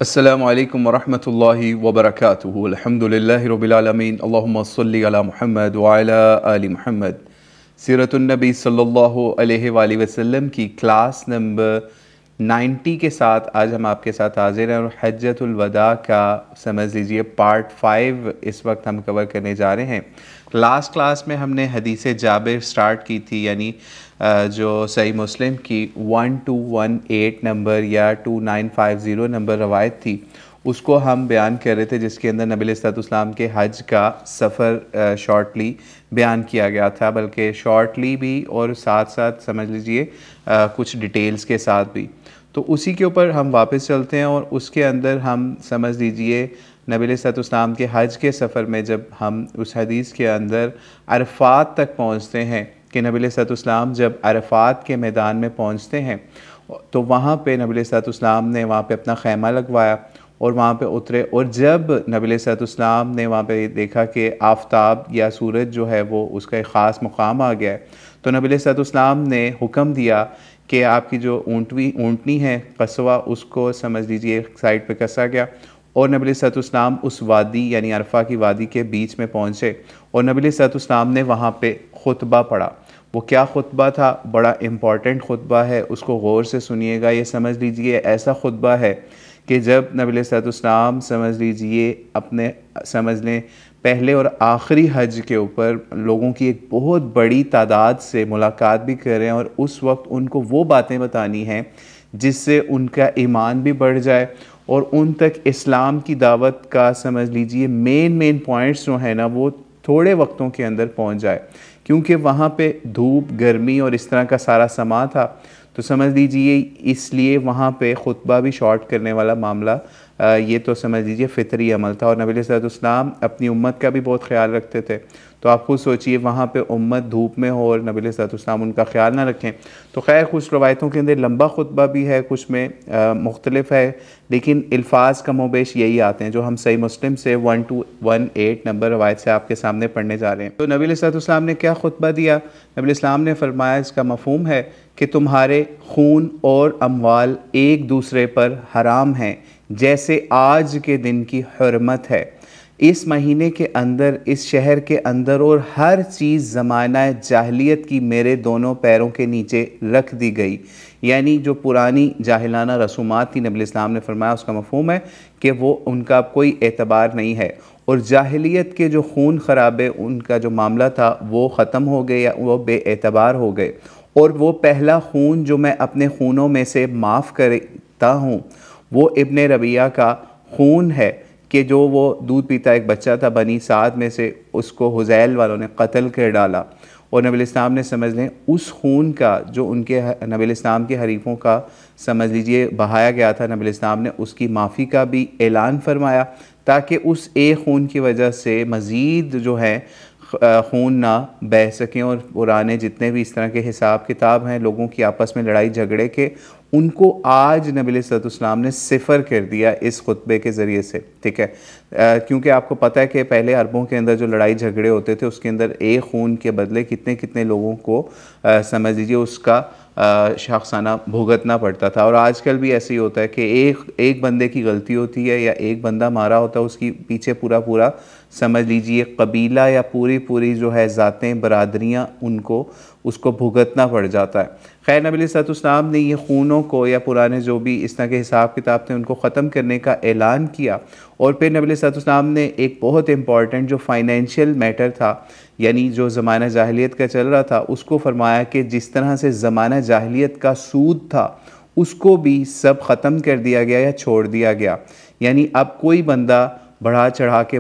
अस्सलामुअलैकुम वरहमतुल्लाहि वबरकातुहु। अल्हम्दुलिल्लाहि रब्बिल आलमीन। अल्लाहुम्मा सल्लि अला मुहम्मद व अला आलि मुहम्मद। सीरतुन नबी सल्लल्लाहु अलैहि वसल्लम की क्लास नंबर 90 के साथ आज हम आपके साथ हाजिर हैं और हज्जतुल वदा का समझ लीजिए पार्ट 5 इस वक्त हम कवर करने जा रहे हैं। लास्ट क्लास में हमने हदीस जाबिर स्टार्ट की थी, यानी जो सही मुस्लिम की 1218 नंबर या 2950 नंबर रवायत थी, उसको हम बयान कर रहे थे, जिसके अंदर नबी अलैहिस्सलाम के हज का सफ़र शॉर्टली बयान किया गया था, बल्कि शॉर्टली भी और साथ साथ समझ लीजिए कुछ डिटेल्स के साथ भी। तो उसी के ऊपर हम वापस चलते हैं और उसके अंदर हम समझ लीजिए नबी अलैहिस्सलाम के हज के सफ़र में जब हम उस हदीस के अंदर अरफ़ात तक पहुँचते हैं कि नबी अलैहिस्सलाम जब अरफ़ात के मैदान में पहुँचते हैं तो वहाँ पे नबी अलैहिस्सलाम ने वहाँ पे अपना खैमा लगवाया और वहाँ पे उतरे। और जब नबी अलैहिस्सलाम ने वहाँ पे देखा कि आफ़ताब या सूरज जो है वो उसका एक ख़ास मुकाम आ गया है, तो नबी अलैहिस्सलाम ने हुक्म दिया कि आपकी जो ऊँटनी है कस्वा, उसको समझ लीजिए साइड पे कसा गया और नबी अलैहिस्सलाम उस वादी यानी अरफा की वादी के बीच में पहुँचे और नबी अलैहिस्सलाम ने वहाँ पे खुतबा पढ़ा। वो क्या खुतबा था? बड़ा इम्पॉर्टेंट खुतबा है, उसको गौर से सुनिएगा। ये समझ लीजिए ऐसा खुतबा है कि जब नबी अलैहिस्सलाम समझ लीजिए अपने समझ लें पहले और आखिरी हज के ऊपर लोगों की एक बहुत बड़ी तादाद से मुलाकात भी कर रहे हैं और उस वक्त उनको वो बातें बतानी हैं जिससे उनका ईमान भी बढ़ जाए और उन तक इस्लाम की दावत का समझ लीजिए मेन पॉइंट्स जो है ना वो थोड़े वक्तों के अंदर पहुंच जाए, क्योंकि वहाँ पे धूप गर्मी और इस तरह का सारा समा था। तो समझ लीजिए इसलिए वहाँ पे ख़ुतबा भी शॉर्ट करने वाला मामला ये तो समझ लीजिए फ़ितरी अमल था। और नबी अलैहिस्सलाम अपनी उम्मत का भी बहुत ख्याल रखते थे, तो आप खुद सोचिए वहाँ पे उम्मत धूप में हो और नबी अलैहिस्सलाम उनका ख्याल ना रखें। तो खैर कुछ रवायतों के अंदर लंबा खुतबा भी है, कुछ में मुख्तलिफ है, लेकिन अल्फाज कमोबेश यही आते हैं जो हम सही मुस्लिम से 1218 नंबर रवायत से आपके सामने पढ़ने जा रहे हैं। तो नबी अलैहिस्सलाम ने क्या खुतबा दिया? नबी अलैहिस्सलाम ने फरमाया, इसका मफ़हूम है कि तुम्हारे खून और अमवाल एक दूसरे पर हराम हैं जैसे आज के दिन की हुर्मत है। इस महीने के अंदर इस शहर के अंदर और हर चीज़ ज़माना जाहिलियत की मेरे दोनों पैरों के नीचे रख दी गई। यानी जो पुरानी जाहिलाना रसूमात थी, नबी इस्लाम ने फरमाया उसका मफ़हूम है कि वो उनका कोई एतबार नहीं है और जाहिलियत के जो खून खराबे उनका जो मामला था वो ख़त्म हो गए या वो बेएतबार हो गए। और वो पहला खून जो मैं अपने खूनों में से माफ़ करता हूँ वो इब्न रबिया का खून है कि जो वो दूध पीता एक बच्चा था बनी साद में से, उसको हुज़ैल वालों ने कत्ल कर डाला और नबी इस्लाम ने समझ लें उस खून का जो उनके नबी इस्लाम के हरीफ़ों का समझ लीजिए बहाया गया था, नबी इस्लाम ने उसकी माफ़ी का भी ऐलान फरमाया ताकि उस एक खून की वजह से मज़ीद जो है खून ना बह सकें और पुराने जितने भी इस तरह के हिसाब किताब हैं लोगों की आपस में लड़ाई झगड़े के, उनको आज नबी अलैहिस्सलाम ने सिफ़र कर दिया इस खुतबे के ज़रिए से। ठीक है, क्योंकि आपको पता है कि पहले अरबों के अंदर जो लड़ाई झगड़े होते थे उसके अंदर एक खून के बदले कितने कितने लोगों को समझ लीजिए उसका शख्साना भुगतना पड़ता था। और आजकल भी ऐसे ही होता है कि एक बंदे की गलती होती है या एक बंदा मारा होता है, उसकी पीछे पूरा समझ लीजिए कबीला या पूरी जो है ज़ातें बरादरियाँ उनको उसको भुगतना पड़ जाता है। खैर नबी अलैहिस्सलाम ने ये खूनों को या पुराने जो भी इस तरह के हिसाब किताब थे उनको ख़त्म करने का ऐलान किया। और फिर नबी अलैहिस्सलाम ने एक बहुत इंपॉर्टेंट जो फाइनेंशियल मैटर था, यानी जो ज़माना जाहिलियत का चल रहा था, उसको फरमाया कि जिस तरह से ज़माना जाहिलियत का सूद था उसको भी सब ख़त्म कर दिया गया या छोड़ दिया गया। यानी अब कोई बंदा बढ़ा चढ़ा के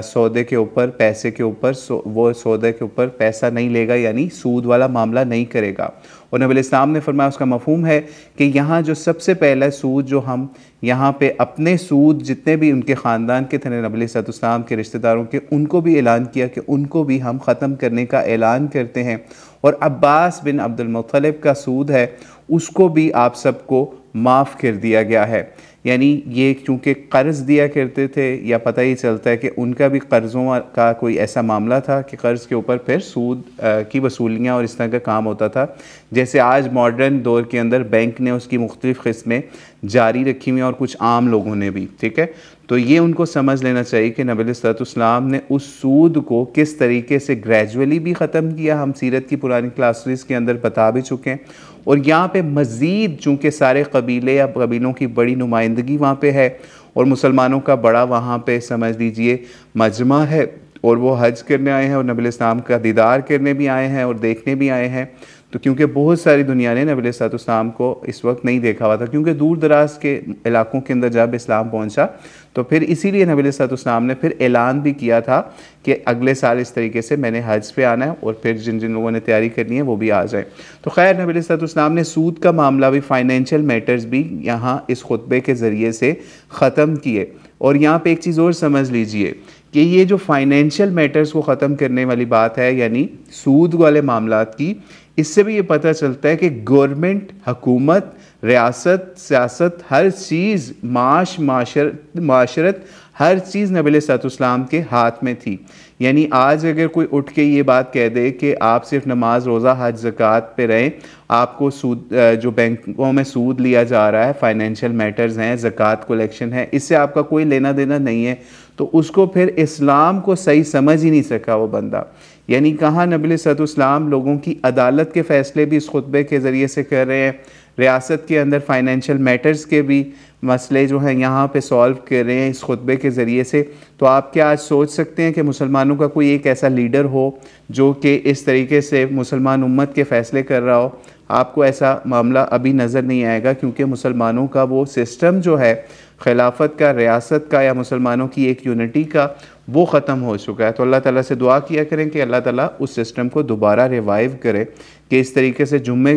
सौदे के ऊपर पैसे के ऊपर वो सौदे के ऊपर पैसा नहीं लेगा, यानी सूद वाला मामला नहीं करेगा। और नबी इस्लाम ने फरमाया उसका मफ़हूम है कि यहाँ जो सबसे पहला सूद जो हम यहाँ पे अपने सूद जितने भी उनके ख़ानदान के थे नबी अलैहिस्सलाम के रिश्तेदारों के, उनको भी ऐलान किया कि उनको भी हम ख़त्म करने का ऐलान करते हैं। और अब्बास बिन अब्दुल मुत्तलिब का सूद है उसको भी आप सबको माफ़ कर दिया गया है। यानी ये चूँकि कर्ज़ दिया करते थे या पता ही चलता है कि उनका भी कर्ज़ों का कोई ऐसा मामला था कि कर्ज़ के ऊपर फिर सूद की वसूलियाँ और इस तरह का काम होता था जैसे आज मॉडर्न दौर के अंदर बैंक ने उसकी मुख्तलिफ़ किस्में जारी रखी हुई हैं और कुछ आम लोगों ने भी, ठीक है। तो ये उनको समझ लेना चाहिए कि नबी अलैहिस्सलाम ने उस सूद को किस तरीके से ग्रेजुअली भी ख़त्म किया, हम सीरत की पुरानी क्लासेस के अंदर बता भी चुके हैं। और यहाँ पे मज़ीद चूँकि सारे कबीले या कबीलों की बड़ी नुमाइंदगी वहाँ पे है और मुसलमानों का बड़ा वहाँ पे समझ लीजिए मजमा है, और वो हज करने आए हैं और नबी अलैहिस्सलाम का दीदार करने भी आए हैं और देखने भी आए हैं। तो क्योंकि बहुत सारी दुनिया ने नबी अलैहिस्सलाम को इस वक्त नहीं देखा हुआ था, क्योंकि दूर दराज के इलाकों के अंदर जब इस्लाम पहुंचा तो फिर इसीलिए नबी अलैहिस्सलाम ने फिर ऐलान भी किया था कि अगले साल इस तरीके से मैंने हज पे आना है और फिर जिन जिन लोगों ने तैयारी करनी है वो भी आ जाए। तो खैर नबी अलैहिस्सलाम ने सूद का मामला भी, फाइनेंशियल मैटर्स भी यहाँ इस खुतबे के ज़रिए से ख़त्म किए। और यहाँ पे एक चीज़ और समझ लीजिए कि ये जो फाइनेंशियल मैटर्स को ख़त्म करने वाली बात है, यानी सूद वाले मामलात की, इससे भी ये पता चलता है कि गवर्नमेंट, हुकूमत, रियासत, सियासत, हर चीज़, माशरत, हर चीज़ नबी अलैहिस्सलाम के हाथ में थी। यानी आज अगर कोई उठ के ये बात कह दे कि आप सिर्फ नमाज, रोज़ा, हज, ज़कात पे रहें, आपको सूद, जो बैंकों में सूद लिया जा रहा है, फाइनेंशियल मैटर्स हैं, ज़कात कलेक्शन है, इससे आपका कोई लेना देना नहीं है, तो उसको फिर इस्लाम को सही समझ ही नहीं सका वो बंदा। यानी कहाँ नबी अलैहिस्सलाम लोगों की अदालत के फ़ैसले भी इस खुतबे के ज़रिए से कर रहे हैं, रियासत के अंदर फाइनेंशियल मैटर्स के भी मसले जो हैं यहाँ पे सॉल्व कर रहे हैं इस खुतबे के ज़रिए से। तो आप क्या आज सोच सकते हैं कि मुसलमानों का कोई एक ऐसा लीडर हो जो कि इस तरीके से मुसलमान उम्मत के फ़ैसले कर रहा हो? आपको ऐसा मामला अभी नज़र नहीं आएगा, क्योंकि मुसलमानों का वो सिस्टम जो है खिलाफत का, रियासत का, या मुसलमानों की एक यूनिटी का, वो ख़त्म हो चुका है। तो अल्लाह ताला से दुआ किया करें कि अल्लाह ताला उस सिस्टम को दोबारा रिवाइव करे कि इस तरीके से जुम्मे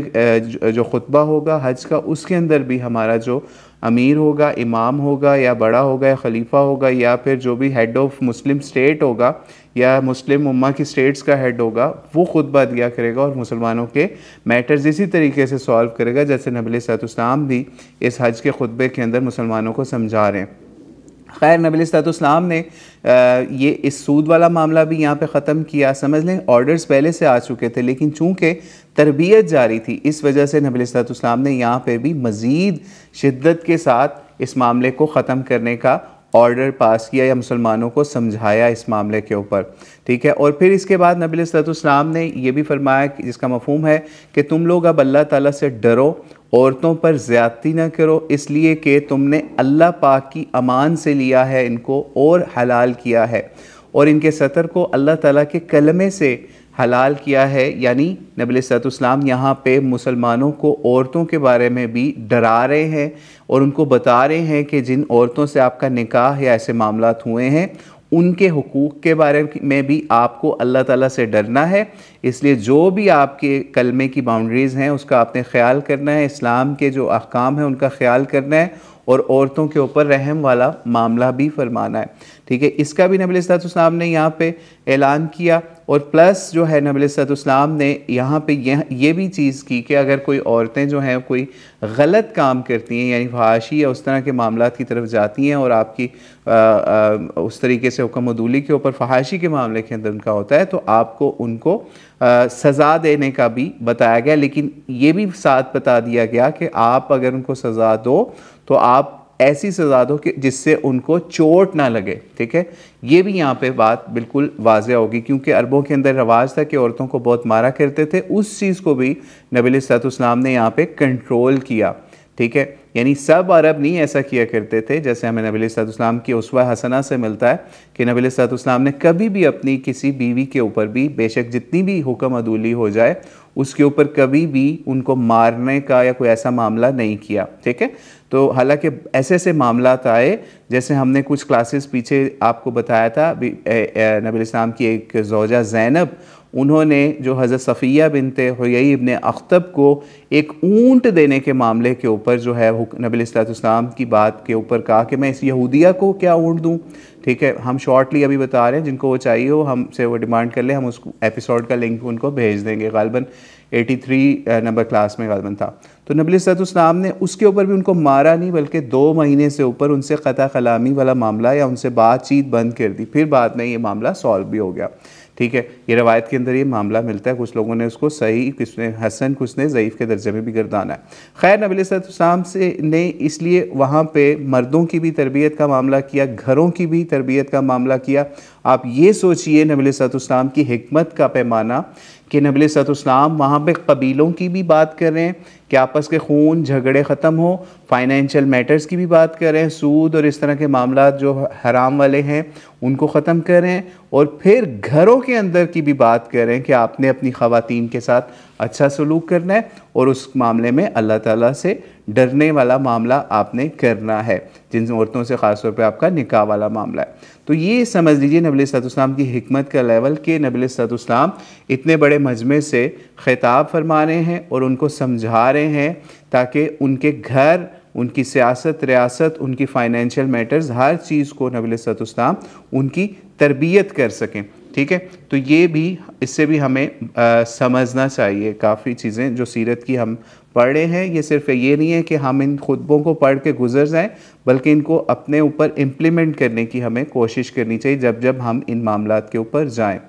जो खुतबा होगा हज का, उसके अंदर भी हमारा जो अमीर होगा, इमाम होगा, या बड़ा होगा, या खलीफा होगा, या फिर जो भी हेड ऑफ़ मुस्लिम स्टेट होगा या मुस्लिम उम्मा की स्टेट्स का हेड होगा, वो खुतबा दिया करेगा और मुसलमानों के मैटर्स इसी तरीके से सॉल्व करेगा जैसे नबी अलैहिस्सलाम भी इस हज के खुतबे के अंदर मुसलमानों को समझा रहे हैं। खैर नबी अलैहिस्सलाम ने ये इस सूद वाला मामला भी यहाँ पे ख़त्म किया। समझ लें ऑर्डर्स पहले से आ चुके थे, लेकिन चूँकि तरबियत जारी थी, इस वजह से नबी अलैहिस्सलाम ने यहाँ पे भी मज़ीद शिद्दत के साथ इस मामले को ख़त्म करने का ऑर्डर पास किया या मुसलमानों को समझाया इस मामले के ऊपर, ठीक है। और फिर इसके बाद नबी अलैहिस्सलाम ने ये भी फरमाया कि जिसका मफ़हूम है कि तुम लोग अब अल्लाह ताला से डरो, औरतों पर ज़्यादती ना करो, इसलिए कि तुमने अल्लाह पाक की अमान से लिया है इनको और हलाल किया है, और इनके सतर को अल्लाह ताला के कलमे से हलाल किया है। यानी नबी अलैहिस्सलाम यहाँ पे मुसलमानों को औरतों के बारे में भी डरा रहे हैं और उनको बता रहे हैं कि जिन औरतों से आपका निकाह या ऐसे मामलात हुए हैं, उनके हुकूक के बारे में भी आपको अल्लाह ताला से डरना है। इसलिए जो भी आपके कलमे की बाउंड्रीज़ हैं उसका आपने ख्याल करना है, इस्लाम के जो अहकाम हैं उनका ख्याल करना है, और औरतों के ऊपर रहम वाला मामला भी फरमाना है, ठीक है। इसका भी नबी अलैहिस्सलाम ने यहाँ पे ऐलान किया। और प्लस जो है नबी अलैहिस्सलाम ने यहाँ पे ये भी चीज़ की कि अगर कोई औरतें जो हैं कोई गलत काम करती हैं, यानी फहाशी या उस तरह के मामलात की तरफ जाती हैं और आपकी उस तरीके से हुक्म अदूली के ऊपर फहाशी के मामले के अंदर उनका होता है, तो आपको उनको सज़ा देने का भी बताया गया। लेकिन ये भी साथ बता दिया गया कि आप अगर उनको सज़ा दो तो आप ऐसी सज़ा दो कि जिससे उनको चोट ना लगे, ठीक है। ये भी यहाँ पे बात बिल्कुल वाज़ेह होगी, क्योंकि अरबों के अंदर रवाज था कि औरतों को बहुत मारा करते थे, उस चीज़ को भी नबी अलैहिस्सलाम ने यहाँ पे कंट्रोल किया, ठीक है। यानी सब अरब नहीं ऐसा किया करते थे, जैसे हमें नबी अलैहिस्सलाम की उस्वा हसना से मिलता है कि नबी अलैहिस्सलाम ने कभी भी अपनी किसी बीवी के ऊपर भी, बेशक जितनी भी हुक्म अदूली हो जाए, उसके ऊपर कभी भी उनको मारने का या कोई ऐसा मामला नहीं किया, ठीक है। तो हालांकि ऐसे ऐसे मामलात आए, जैसे हमने कुछ क्लासेस पीछे आपको बताया था, नबी अलैहिस्सलाम की एक ज़ौजा ज़ैनब, उन्होंने जो हज़रत सफ़िया बिनते हुयई इब्न अख्तब को एक ऊँट देने के मामले के ऊपर जो है नबी अलैहिस्सलाम की बात के ऊपर कहा कि मैं इस यहूदिया को क्या ऊँट दूँ, ठीक है। हम शॉर्टली अभी बता रहे हैं, जिनको वो चाहिए हो हमसे वो डिमांड कर ले, हम उस एपिसोड का लिंक उनको भेज देंगे। गालिबन 83 नंबर क्लास में गालिबन था। तो नबी अलैहिस्सलाम ने उसके ऊपर भी उनको मारा नहीं, बल्कि 2 महीने से ऊपर उनसे क़ता कलामी वाला मामला या उनसे बातचीत बंद कर दी। फिर बाद में ये मामला सॉल्व भी हो गया, ठीक है, ये रवायत के अंदर ये मामला मिलता है। कुछ लोगों ने उसको सही, कुछ ने हसन, कुछ ने ज़ईफ़ के दर्जे में भी गर्दाना है। खैर, नबी अलैहिस्सलाम से ने इसलिए वहाँ पे मर्दों की भी तरबियत का मामला किया, घरों की भी तरबियत का मामला किया। आप ये सोचिए नबी अलैहिस्सलाम की हिकमत का पैमाना कि नबी अलैहिस्सलाम वहाँ पे कबीलों की भी बात कर रहे हैं कि आपस के खून झगड़े ख़त्म हो, फाइनेंशियल मैटर्स की भी बात कर रहे हैं, सूद और इस तरह के मामला जो हराम वाले हैं उनको ख़त्म कर रहे हैं, और फिर घरों के अंदर की भी बात कर रहे हैं कि आपने अपनी ख़वातीन के साथ अच्छा सलूक करना है और उस मामले में अल्लाह ताला से डरने वाला मामला आपने करना है, जिन औरतों से ख़ास तौर पे आपका निकाह वाला मामला है। तो ये समझ लीजिए नबी अलैहिस्सलाम की हिकमत का लेवल कि नबी अलैहिस्सलाम इतने बड़े मजमे से ख़िताब फरमा रहे हैं और उनको समझा रहे हैं ताकि उनके घर, उनकी सियासत, रियासत, उनकी फ़ाइनेंशियल मैटर्स, हर चीज़ को नबी अलैहिस्सलाम उनकी तरबियत कर सकें। ठीक है, तो ये भी, इससे भी हमें समझना चाहिए काफ़ी चीज़ें जो सीरत की हम पढ़ रहे हैं। ये सिर्फ ये नहीं है कि हम इन खुतबों को पढ़ के गुजर जाएं, बल्कि इनको अपने ऊपर इम्प्लीमेंट करने की हमें कोशिश करनी चाहिए जब जब हम इन मामलात के ऊपर जाएं।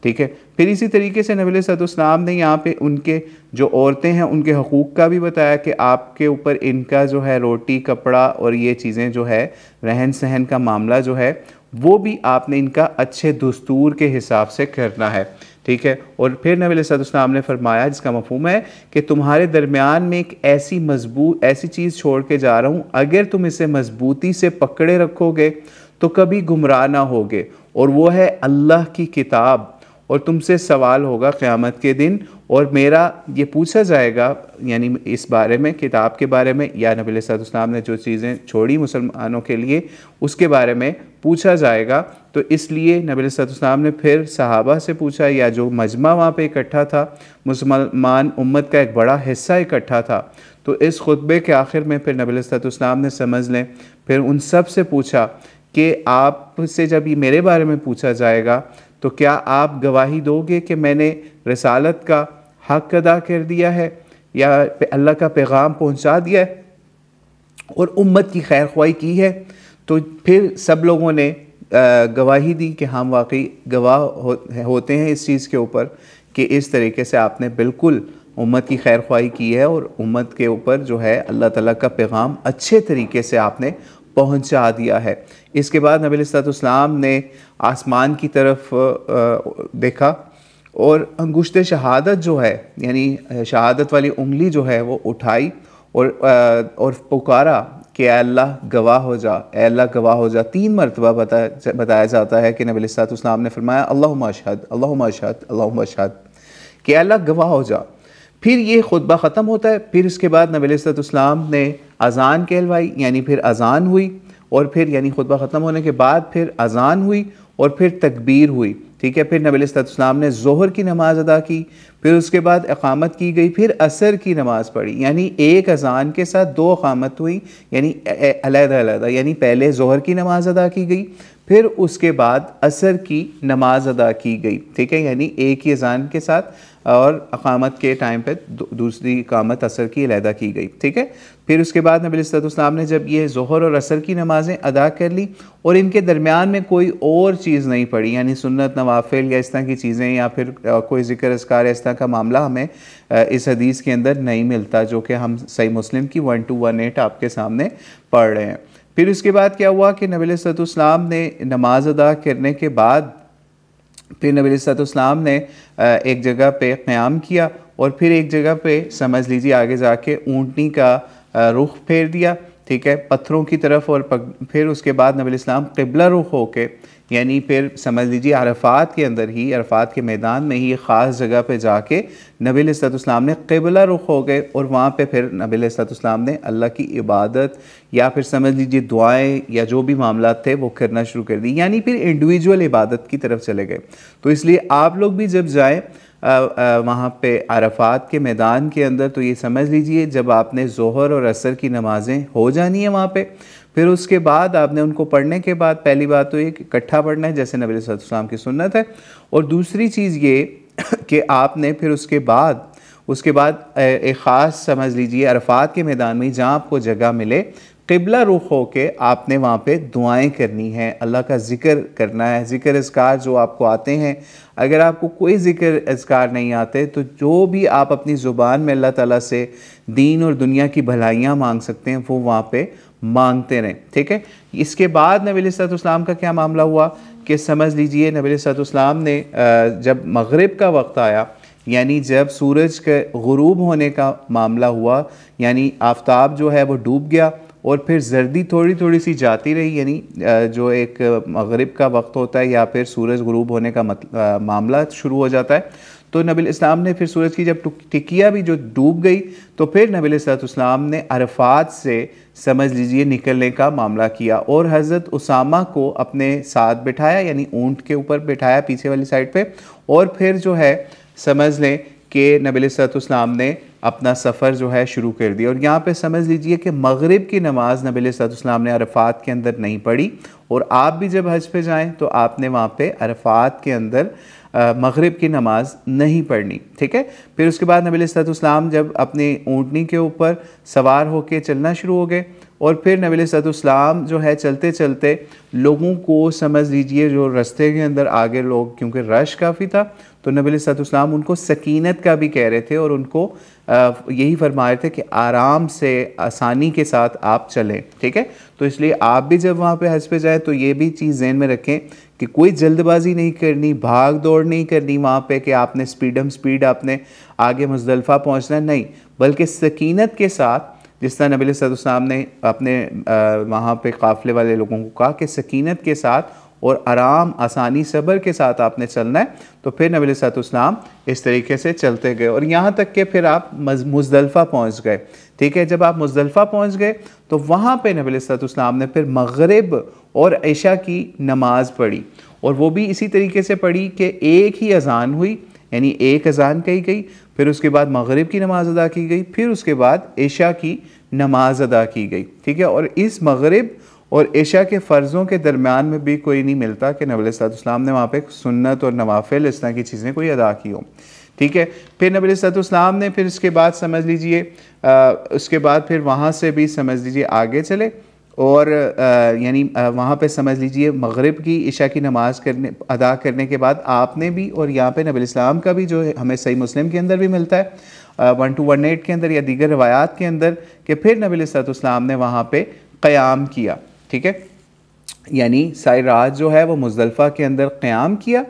ठीक है, फिर इसी तरीके से नबी अलैहिस्सलाम ने यहाँ पे उनके जो औरतें हैं उनके हकूक़ का भी बताया कि आपके ऊपर इनका जो है रोटी, कपड़ा और ये चीज़ें जो है, रहन सहन का मामला जो है, वो भी आपने इनका अच्छे दस्तूर के हिसाब से करना है। ठीक है, और फिर नबी अलैहिस्सलाम ने फरमाया, जिसका मफ़हूम है कि तुम्हारे दरमियान में एक ऐसी चीज़ छोड़ के जा रहा हूँ, अगर तुम इसे मजबूती से पकड़े रखोगे तो कभी गुमराह ना होगे, और वो है अल्लाह की किताब। और तुमसे सवाल होगा क़यामत के दिन, और मेरा ये पूछा जाएगा, यानी इस बारे में, किताब के बारे में, या नबी अलैहिस्सलाम ने जो चीज़ें छोड़ी मुसलमानों के लिए उसके बारे में पूछा जाएगा। तो इसलिए नबी अलैहिस्सलाम ने फिर सहाबा से पूछा, या जो मजमा वहाँ पे इकट्ठा था, मुसलमान उम्मत का एक बड़ा हिस्सा इकट्ठा था, तो इस खुतबे के आखिर में फिर नबी अलैहिस्सलाम ने, समझ लें, फिर उन सब से पूछा कि आपसे जब ये मेरे बारे में पूछा जाएगा तो क्या आप गवाही दोगे कि मैंने रिसालत का हक़ अदा कर दिया है, या अल्लाह का पैगाम पहुंचा दिया है और उम्मत की खैर ख्वाही की है। तो फिर सब लोगों ने गवाही दी कि हम वाकई गवाह होते हैं इस चीज़ के ऊपर कि इस तरीके से आपने बिल्कुल उम्मत की खैर ख्वाही की है और उम्मत के ऊपर जो है अल्लाह ताला का पैगाम अच्छे तरीके से आपने पहुंचा दिया है। इसके बाद नबी अलैहिस्सलाम ने आसमान की तरफ देखा और अंगुश्त शहादत जो है, यानी शहादत वाली उंगली जो है, वो उठाई और पुकारा कि अल्लाह गवाह हो जा, अल्लाह गवाह हो जा। 3 मरतबा बताया जाता है कि नबी अलैहिस्सलाम ने फरमाया अल्लाहुम्मा अशहद, अल्लाहुम्मा अशहद, अल्लाहुम्मा अशहद, कि अल्लाह गवाह हो जा। फिर ये खुतबा ख़त्म होता है। फिर इसके बाद नबी अलैहिस्सलाम ने अज़ान कहलवाई, यानी फिर अज़ान हुई, और फिर यानी खुतबा ख़त्म होने के बाद फिर अज़ान हुई और फिर तकबीर हुई। ठीक है, फिर नबी अलैहिस्सलाम ने ज़ोहर की नमाज़ अदा की, फिर उसके बाद इक़ामत की गई, फिर असर की नमाज़ पढ़ी, यानी एक अज़ान के साथ 2 इक़ामत हुई, यानी अलग-अलग, यानी पहले ज़ोहर की नमाज़ अदा की गई, फिर उसके बाद असर की नमाज़ अदा की गई। ठीक है, यानी एक ही अज़ान के साथ और इक़ामत के टाइम पे दूसरी इक़ामत असर की अलहदा की गई। ठीक है, फिर उसके बाद नबी अलैहिस्सलाम ने जब ये ज़ोहर और असर की नमाज़ें अदा कर ली और इनके दरमियान में कोई और चीज़ नहीं पड़ी, यानी सुन्नत, नवाफिल या इस तरह की चीज़ें, या फिर कोई ज़िक्र अस्कार इस तरह का मामला हमें इस हदीस के अंदर नहीं मिलता, जो कि हम सही मुस्लिम की 1218 आपके सामने पढ़ रहे हैं। फिर उसके बाद क्या हुआ कि नबी अलैहिस्सलाम ने नमाज अदा करने के बाद फिर नबी अलैहिस्सलाम ने एक जगह पे क़याम किया और फिर एक जगह पे, समझ लीजिए, आगे जाके ऊँटनी का रुख फेर दिया। ठीक है, पत्थरों की तरफ, और फिर उसके बाद नबी अलैहिस्सलाम क़िबला रुख होके, यानी फिर समझ लीजिए अरफात के अंदर ही, अरफात के मैदान में ही एक ख़ास जगह पे जाके नबी अलैहिस्सलाम ने क़िबला रुख हो गए, और वहाँ पे फिर नबी अलैहिस्सलाम ने अल्लाह की इबादत या फिर समझ लीजिए दुआएं या जो भी मामला थे वो करना शुरू कर दी, यानी फिर इंडिविजुअल इबादत की तरफ चले गए। तो इसलिए आप लोग भी जब जाएँ वहाँ पे अरफात के मैदान के अंदर, तो ये समझ लीजिए जब आपने ज़ोहर और असर की नमाज़ें हो जानी है वहाँ पे, फिर उसके बाद आपने उनको पढ़ने के बाद पहली बात तो ये कि इकट्ठा पढ़ना है, जैसे नबी अलैहिस्सलाम की सुन्नत है, और दूसरी चीज़ ये कि आपने फिर उसके बाद एक ख़ास, समझ लीजिए, अरफात के मैदान में जहाँ आपको जगह मिले, क़िबला रुख होके आपने वहाँ पे दुआएं करनी है, अल्लाह का ज़िक्र करना है, ज़िक्र अज़कार जो आपको आते हैं। अगर आपको कोई ज़िक्र अज़कार नहीं आते तो जो भी आप अपनी ज़ुबान में अल्लाह ताला से दीन और दुनिया की भलाइयाँ मांग सकते हैं वो वहाँ पे मांगते रहें, ठीक है। इसके बाद नबी अलैहिस्सलाम का क्या मामला हुआ कि समझ लीजिए नबी अलैहिस्सलाम ने जब मग़रिब का वक्त आया, यानी जब सूरज के गुरूब होने का मामला हुआ, यानी आफ़ताब जो है वो डूब गया और फिर जर्दी थोड़ी थोड़ी सी जाती रही, यानी जो एक मग़रिब का वक्त होता है या फिर सूरज गुरूब होने का मामला शुरू हो जाता है, तो नबी इस्लाम ने फिर सूरज की जब टिकिया भी जो डूब गई तो फिर नबी इस्लाम ने अरफात से समझ लीजिए निकलने का मामला किया और हज़रत उसामा को अपने साथ बिठाया, यानी ऊँट के ऊपर बिठाया पीछे वाली साइड पे, और फिर जो है समझ लें कि नबी इस्लाम ने अपना सफ़र जो है शुरू कर दिया। और यहाँ पे समझ लीजिए कि मग़रिब की नमाज़ नबी इस्लाम ने अरफात के अंदर नहीं पढ़ी, और आप भी जब हज पे जाएं तो आपने वहाँ पे अरफात के अंदर मग़रिब की नमाज़ नहीं पढ़नी, ठीक है। फिर उसके बाद नबी इस्लाम जब अपनी ऊँटनी के ऊपर सवार होकर चलना शुरू हो गए, और फिर नबी इस्लाम जो है चलते चलते लोगों को समझ लीजिए जो रास्ते के अंदर आगे लोग, क्योंकि रश काफ़ी था, तो नबी इस्लाम उनको सकीनत का भी कह रहे थे और उनको यही फरमा रहे थे कि आराम से आसानी के साथ आप चलें, ठीक है। तो इसलिए आप भी जब वहाँ पे हज पे जाए तो ये भी चीज़ ज़हन में रखें कि कोई जल्दबाजी नहीं करनी, भाग दौड़ नहीं करनी वहाँ पे कि आपने स्पीड आपने आगे मुज़दलिफ़ा पहुँचना, नहीं, बल्कि सकीनत के साथ, जिस तरह नबी इस्लाम ने अपने वहाँ पे काफ़िले वाले लोगों को कहा कि सकीनत के साथ और आराम आसानी सब्र के साथ आपने चलना है, तो फिर नबी इस्लाम इस तरीके से चलते गए और यहाँ तक कि फिर आप मुज़दलिफ़ा पहुँच गए, ठीक है। जब आप मुज़दलिफ़ा पहुँच गए तो वहाँ पे नबी इस्लाम ने फिर मग़रिब और इशा की नमाज़ पढ़ी, और वो भी इसी तरीके से पढ़ी कि एक ही अज़ान हुई, यानी एक अज़ान कही गई, फिर उसके बाद मग़रिब की नमाज़ अदा की गई, फिर उसके बाद इशा की नमाज़ अदा की गई, ठीक है। और इस मग़रिब और इशा के फ़र्ज़ों के दरमियान में भी कोई नहीं मिलता कि नबी इस्लाम ने वहाँ पे सुन्नत और नवाफ़िल इस तरह की चीज़ें कोई अदा की हो, ठीक है। फिर नबी इस्लाम ने फिर इसके बाद समझ लीजिए उसके बाद फिर वहाँ से भी समझ लीजिए आगे चले, और यानी वहाँ पे समझ लीजिए मग़रिब की इशा की नमाज़ अदा करने के बाद आपने भी, और यहाँ पे नबी इस्लाम का भी जो है हमें सही मुस्लिम के अंदर भी मिलता है 1218 के अंदर या दीगर रवायात के अंदर, कि फिर नबी इस्लाम ने वहाँ पे क़याम किया, ठीक है। यानी सारी रात जो है वो मुज़दलिफ़ा के अंदर क़याम किया,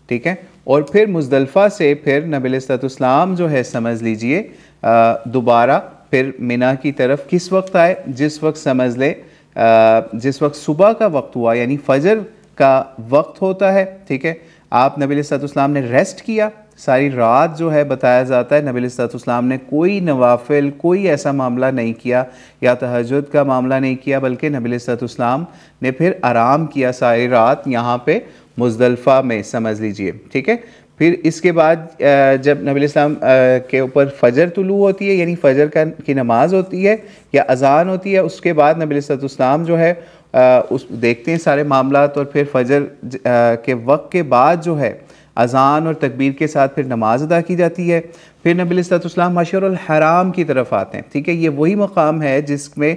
ठीक है। और फिर मुज़दलिफ़ा से फिर नबी इस्लाम जो है समझ लीजिए दोबारा फिर मिना की तरफ किस वक्त आए, जिस वक्त समझ ले जिस वक्त सुबह का वक्त हुआ, यानी फ़जर का वक्त होता है, ठीक है। आप नबी इस्लाम ने रेस्ट किया सारी रात, जो है बताया जाता है नबी इस्लाम ने कोई नवाफिल कोई ऐसा मामला नहीं किया या तहज्जुद का मामला नहीं किया, बल्कि नबी इस्लाम ने फिर आराम किया सारी रात यहाँ पे मुज़दलिफ़ा में, समझ लीजिए, ठीक है। फिर इसके बाद जब नबी इस्लाम के ऊपर फ़जर तुलू होती है, यानी फ़जर की नमाज़ होती है या अज़ान होती है, उसके बाद नबी इस्लाम जो है उस देखते हैं सारे मामलात, और फिर फ़जर के वक्त के बाद जो है अज़ान और तकबीर के साथ फिर नमाज अदा की जाती है। फिर नबी इस्लाम मशअरुल हराम की तरफ आते हैं, ठीक है। ये वही मकाम है जिसमें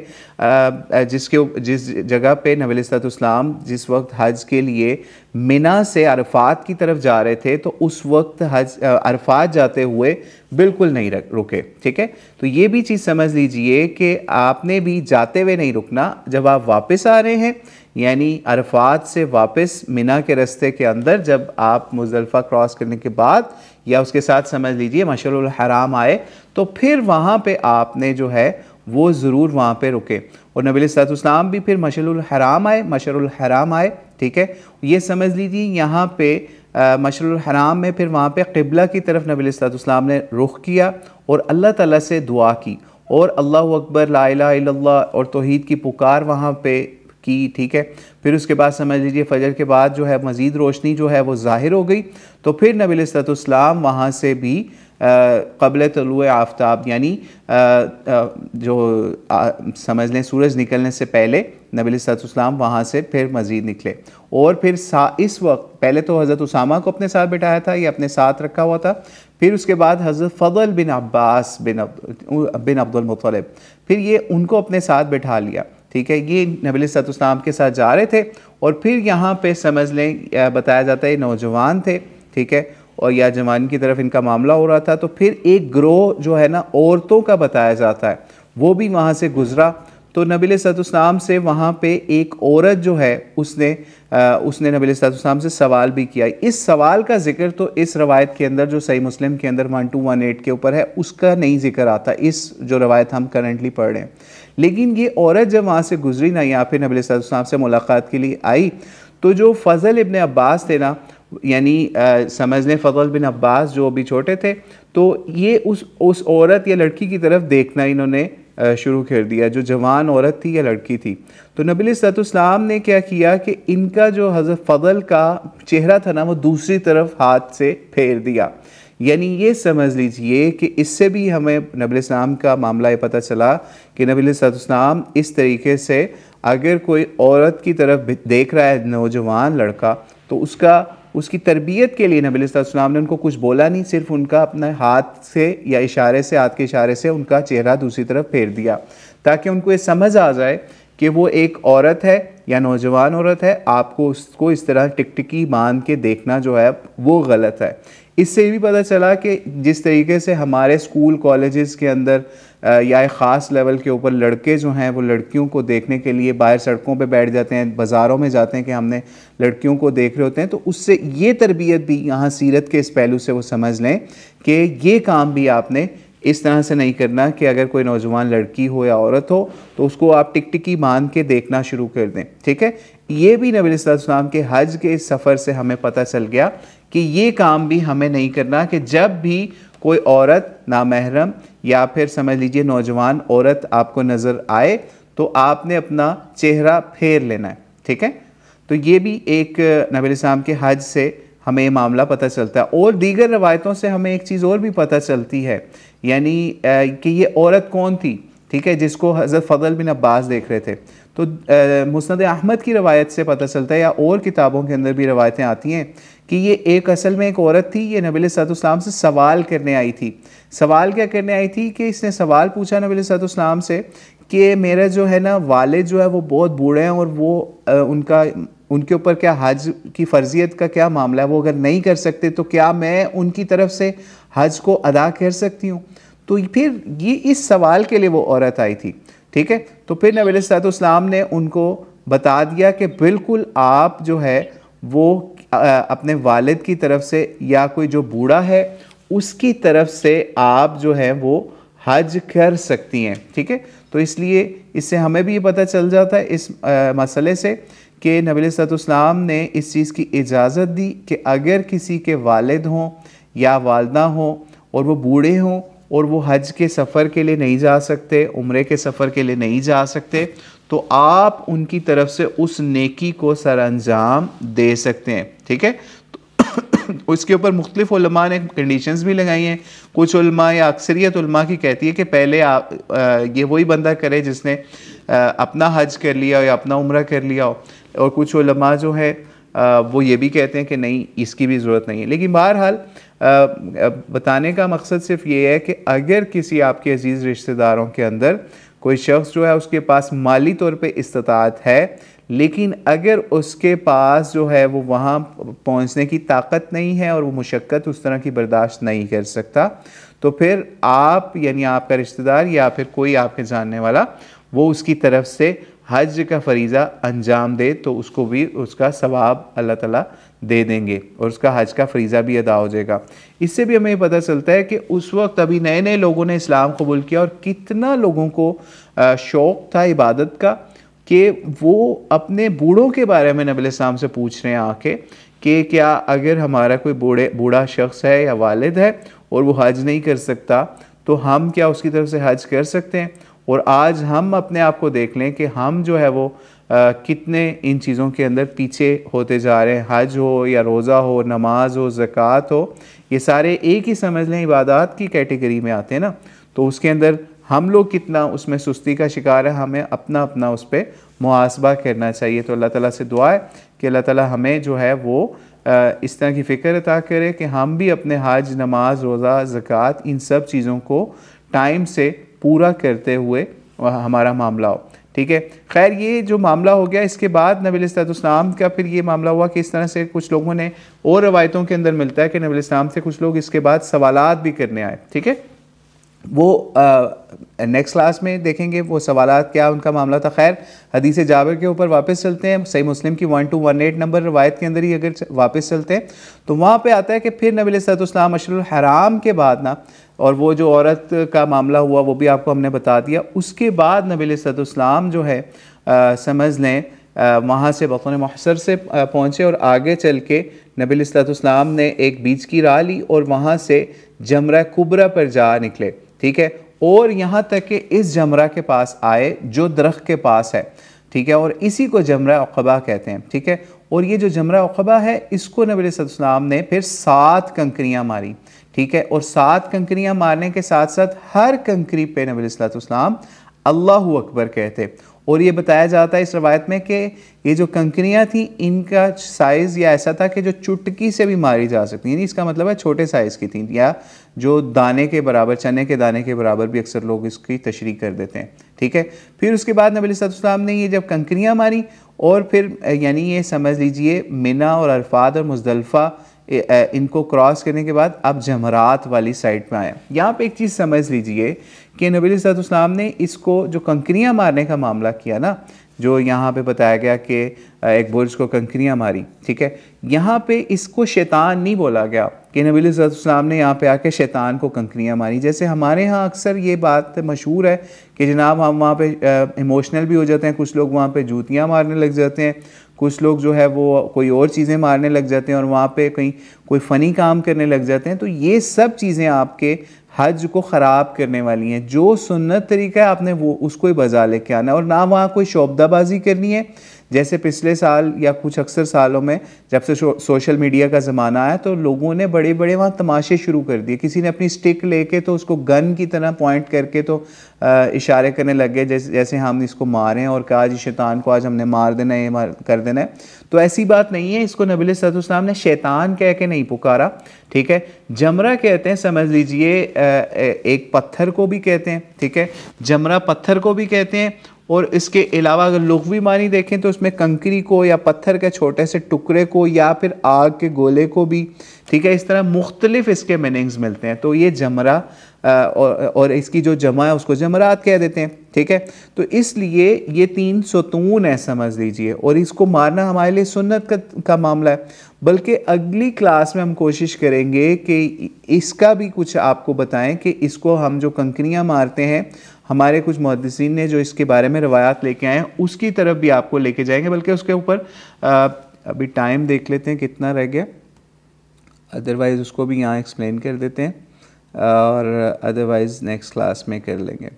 जिस जगह पे नबी इस्लाम जिस वक्त हज के लिए मिना से अरफात की तरफ जा रहे थे, तो उस वक्त हज अरफात जाते हुए बिल्कुल नहीं रुके, ठीक है। तो ये भी चीज़ समझ लीजिए कि आपने भी जाते हुए नहीं रुकना, जब आप वापस आ रहे हैं, यानी अरफात से वापस मिना के रास्ते के अंदर जब आप मुज़दलिफ़ा क्रॉस करने के बाद या उसके साथ समझ लीजिए मशअरुल हराम आए, तो फिर वहाँ पे आपने जो है वो ज़रूर वहाँ पे रुके। और नबी इस्लाम भी फिर मशअरुल हराम आए, ठीक है। ये समझ लीजिए यहाँ पे मशअरुल हराम में फिर वहाँ पे क़िबला की तरफ नबी इस्लाम ने रुख किया और अल्लाह ताला से दुआ की, और अल्लाहु अकबर ला इलाहा इल्लल्लाह और तौहीद की पुकार वहाँ पे की, ठीक है। फिर उसके बाद समझ लीजिए फ़जर के बाद जो है मज़ीद रोशनी जो है वो ज़ाहिर हो गई, तो फिर नबी इस्लाम वहाँ से भी क़ब्ल तुलूए आफ़ताब, यानी समझ लें सूरज निकलने से पहले नबी इस्लाम वहाँ से फिर मज़ीद निकले। और फिर इस वक्त पहले तो हज़रत उसामा को अपने साथ बिठाया था, ये अपने साथ रखा हुआ था। फिर उसके बाद हज़रत फ़ज़ल बिन अब्बास बिन अब्दुल मुत्तलिब, फिर ये उनको अपने साथ बिठा लिया, ठीक है, ये नबी सल्लल्लाहु के साथ जा रहे थे और फिर यहाँ पे समझ लें बताया जाता है नौजवान थे, ठीक है, और या जवान की तरफ इनका मामला हो रहा था। तो फिर एक ग्रोह जो है ना औरतों का बताया जाता है, वो भी वहाँ से गुजरा। तो नबी सल्लल्लाहु से वहाँ पे एक औरत जो है उसने नबी सल्लल्लाहु से सवाल भी किया। इस सवाल का जिक्र तो इस रवायत के अंदर जो सही मुस्लिम के अंदर 1218 के ऊपर है उसका नहीं जिक्र आता, इस जो रवायत हम करंटली पढ़ रहे हैं। लेकिन ये औरत जब वहाँ से गुजरी ना, यहाँ पे नबी सल्लल्लाहु से मुलाकात के लिए आई, तो जो फ़ज़ल इब्न अब्बास थे ना, यानी समझ लें फ़ज़ल बिन अब्बास जो अभी छोटे थे, तो ये उस औरत या लड़की की तरफ देखना इन्होंने शुरू कर दिया, जो जवान औरत थी या लड़की थी। तो नबी सल्लल्लाहु ने क्या किया कि इनका जो हज़रत फ़ज़ल का चेहरा था ना, वो दूसरी तरफ हाथ से फेर दिया। यानी ये समझ लीजिए कि इससे भी हमें नबी सल्लल्लाहु का मामला ये पता चला कि नबी सल्लल्लाहु इस तरीके से अगर कोई औरत की तरफ देख रहा है नौजवान लड़का, तो उसकी तरबियत के लिए नबी सल्लल्लाहु ने उनको कुछ बोला नहीं, सिर्फ उनका अपने हाथ से या इशारे से, हाथ के इशारे से उनका चेहरा दूसरी तरफ फेर दिया, ताकि उनको ये समझ आ जाए कि वो एक औरत है या नौजवान औरत है। आपको उसको इस तरह टिकटिकी बांध के देखना जो है वो गलत है। इससे भी पता चला कि जिस तरीके से हमारे स्कूल कॉलेजेस के अंदर या एक ख़ास लेवल के ऊपर लड़के जो हैं वो लड़कियों को देखने के लिए बाहर सड़कों पे बैठ जाते हैं, बाज़ारों में जाते हैं कि हमने लड़कियों को देख रहे होते हैं, तो उससे ये तरबियत भी यहाँ सीरत के इस पहलू से वो समझ लें कि ये काम भी आपने इस तरह से नहीं करना कि अगर कोई नौजवान लड़की हो या औरत हो तो उसको आप टिकटिकी बांध के देखना शुरू कर दें, ठीक है। ये भी नबी सल्लल्लाहु अलैहि वसल्लम के हज के इस सफ़र से हमें पता चल गया कि ये काम भी हमें नहीं करना, कि जब भी कोई औरत नामहरम या फिर समझ लीजिए नौजवान औरत आपको नज़र आए तो आपने अपना चेहरा फेर लेना है, ठीक है। तो ये भी एक नबी सल्लल्लाहु के हज से हमें ये मामला पता चलता है। और दीगर रवायतों से हमें एक चीज़ और भी पता चलती है, यानी कि ये औरत कौन थी, ठीक है, जिसको हज़रत फ़ज़ल बिन अब्बास देख रहे थे। तो मुस्नद अहमद की रवायत से पता चलता है, या और किताबों के अंदर भी रवायतें आती हैं कि ये एक असल में एक औरत थी, ये नबी सल्लल्लाहु अलैहि वसल्लम से सवाल करने आई थी। सवाल क्या करने आई थी कि इसने सवाल पूछा नबी सल्लल्लाहु अलैहि वसल्लम से कि मेरा जो है ना वालिद जो है वो बहुत बूढ़े हैं और वो उनके ऊपर क्या हज की फ़र्जियत का क्या मामला है, वो अगर नहीं कर सकते तो क्या मैं उनकी तरफ से हज को अदा कर सकती हूँ। तो फिर ये इस सवाल के लिए वो औरत आई थी, ठीक है। तो फिर नबी सल्लल्लाहु अलैहि वसल्लम ने उनको बता दिया कि बिल्कुल आप जो है वो अपने वालिद की तरफ से या कोई जो बूढ़ा है उसकी तरफ से आप जो है वो हज कर सकती हैं, ठीक है। तो इसलिए इससे हमें भी ये पता चल जाता है इस मसले से कि नबी सल्लल्लाहु अलैहि वसल्लम ने इस चीज़ की इजाज़त दी कि अगर किसी के वालिद हों या वालदा हों और वो बूढ़े हों और वो हज के सफ़र के लिए नहीं जा सकते, उम्रे के सफ़र के लिए नहीं जा सकते, तो आप उनकी तरफ से उस नेकी को सरअंजाम दे सकते हैं, ठीक है। तो इसके ऊपर मुख्तलिफ उलमा ने कंडीशंस भी लगाई हैं। कुछ उलमा या अक्सरियत उलमा की कहती है कि पहले आप ये वही बंदा करे जिसने अपना हज कर लिया हो या अपना उम्रा कर लिया हो, और कुछ उलमा जो है वो ये भी कहते हैं कि नहीं, इसकी भी ज़रूरत नहीं है। लेकिन बहरहाल बताने का मकसद सिर्फ ये है कि अगर किसी आपके अजीज़ रिश्तेदारों के अंदर कोई शख्स जो है उसके पास माली तौर पे इस्तिताअत है, लेकिन अगर उसके पास जो है वो वहाँ पहुँचने की ताकत नहीं है और वो मुशक्क़त उस तरह की बर्दाश्त नहीं कर सकता, तो फिर आप यानी आपका रिश्तेदार या फिर कोई आपके जानने वाला वो उसकी तरफ से हज का फ़रीज़ा अंजाम दे, तो उसको भी उसका सवाब अल्लाह ताला दे देंगे और उसका हज का फ़रीज़ा भी अदा हो जाएगा। इससे भी हमें पता चलता है कि उस वक्त अभी नए नए लोगों ने इस्लाम कबूल किया और कितना लोगों को शौक़ था इबादत का कि वो अपने बूढ़ों के बारे में नबी इस्लाम से पूछ रहे हैं आके कि क्या अगर हमारा कोई बूढ़ा शख्स है या वालिद है और वो हज नहीं कर सकता तो हम क्या उसकी तरफ से हज कर सकते हैं। और आज हम अपने आप को देख लें कि हम जो है वो कितने इन चीज़ों के अंदर पीछे होते जा रहे हैं। हज हो या रोज़ा हो, नमाज हो, ज़कात हो, ये सारे एक ही समझ लें इबादत की कैटेगरी में आते हैं ना। तो उसके अंदर हम लोग कितना उसमें सुस्ती का शिकार है, हमें अपना अपना उस पर मुहासबा करना चाहिए। तो अल्लाह ताला से दुआ है कि अल्लाह ताला हमें जो है वो इस तरह की फ़िक्र अता करे कि हम भी अपने हज, नमाज, रोज़ा, ज़कात इन सब चीज़ों को टाइम से पूरा करते हुए हमारा मामला हो। ठीक है। खैर ये जो मामला हो गया, इसके बाद नबी अलैहिस्सलाम का फिर ये मामला हुआ कि इस तरह से कुछ लोगों ने, और रवायतों के अंदर मिलता है कि नबी अलैहिस्सलाम से कुछ लोग इसके बाद सवालात भी करने आए, ठीक है। वो नेक्स्ट क्लास में देखेंगे वो सवालात क्या उनका मामला था। खैर हदीस जाबिर के ऊपर वापस चलते हैं, सही मुस्लिम की 1218 नंबर रवायत के अंदर ही अगर वापस चलते हैं तो वहाँ पे आता है कि फिर नबी अलैहिस्सलाम अशरुल हराम के बाद ना, और वो जो औरत का मामला हुआ वो भी आपको हमने बता दिया, उसके बाद नबी अलैहिस्सलाम जो है समझ लें वहाँ से बतौन मुहसर से पहुँचे और आगे चल के नबी अलैहिस्सलाम ने एक बीच की राह ली और वहाँ से जमरा कुबरा पर जा निकले, ठीक है। और यहाँ तक कि इस जमरा के पास आए जो दरख्त के पास है, ठीक है, और इसी को जमरा उक़बा कहते हैं, ठीक है। और ये जो जमरा उक़बा है इसको नबी अलैहिस्सलाम ने फिर 7 कंकरियाँ मारी, ठीक है। और 7 कंकरियाँ मारने के साथ साथ हर कंकरी पे नबी अलैहिस्सलाम अल्लाहु अकबर कहते। और ये बताया जाता है इस रवायत में कि ये जो कंकरियाँ थी इनका साइज़ या ऐसा था कि जो चुटकी से भी मारी जा सकती, यानी इसका मतलब है छोटे साइज़ की थी, या जो दाने के बराबर, चने के दाने के बराबर भी अक्सर लोग इसकी तशरीह कर देते हैं, ठीक है। फिर उसके बाद नबी अलैहिस्सलाम ने ये जब कंकरियाँ मारी और फिर यानी ये समझ लीजिए मिना और अरफात और मुज़दलिफ़ा इनको क्रॉस करने के बाद अब जमरात वाली साइड में आया। यहाँ पे एक चीज़ समझ लीजिए कि नबी अलैहिस्सलाम ने इसको जो कंकरियाँ मारने का मामला किया ना, जो यहाँ पे बताया गया कि एक बुर्ज को कंकरियाँ मारी, ठीक है, यहाँ पे इसको शैतान नहीं बोला गया कि नबी अलैहिस्सलाम ने यहाँ पे आके शैतान को कंकरियाँ मारी। जैसे हमारे यहाँ अक्सर ये बात मशहूर है कि जनाब हम वहाँ पे इमोशनल भी हो जाते हैं, कुछ लोग वहाँ पे जूतियाँ मारने लग जाते हैं, कुछ लोग जो है वो कोई और चीज़ें मारने लग जाते हैं और वहाँ पे कहीं कोई फ़नी काम करने लग जाते हैं। तो ये सब चीज़ें आपके हज को ख़राब करने वाली हैं। जो सुन्नत तरीका है आपने वो उसको ही बजा लेके आना, और ना वहाँ कोई शोबदाबाजी करनी है। जैसे पिछले साल या कुछ अक्सर सालों में जब से सोशल मीडिया का ज़माना आया तो लोगों ने बड़े बड़े वहाँ तमाशे शुरू कर दिए। किसी ने अपनी स्टिक लेके तो उसको गन की तरह पॉइंट करके तो इशारे करने लग गए जैसे हम इसको मारें और कहा जी शैतान को आज हमने मार देना है, ये कर देना है। तो ऐसी बात नहीं है, इसको नबी अलैहिस्सलाम ने शैतान कह के नहीं पुकारा, ठीक है। जमरा कहते हैं, समझ लीजिए एक पत्थर को भी कहते हैं, ठीक है, जमरा पत्थर को भी कहते हैं। और इसके अलावा अगर लुग़वी मानी देखें तो उसमें कंकरी को या पत्थर के छोटे से टुकड़े को या फिर आग के गोले को भी, ठीक है, इस तरह मुख्तलिफ इसके मीनिंग्स मिलते हैं। तो ये जमरा और इसकी जो जमा है उसको जमरात कह देते हैं, ठीक है। तो इसलिए ये 3 सतून है समझ लीजिए, और इसको मारना हमारे लिए सुन्नत का मामला है। बल्कि अगली क्लास में हम कोशिश करेंगे कि इसका भी कुछ आपको बताएं कि इसको हम जो कंकरियाँ मारते हैं, हमारे कुछ मुहद्दिसीन ने जो इसके बारे में रवायात लेके आए हैं उसकी तरफ भी आपको लेके जाएंगे। बल्कि उसके ऊपर अभी टाइम देख लेते हैं कितना रह गया, अदरवाइज़ उसको भी यहाँ एक्सप्लेन कर देते हैं और अदरवाइज़ नेक्स्ट क्लास में कर लेंगे।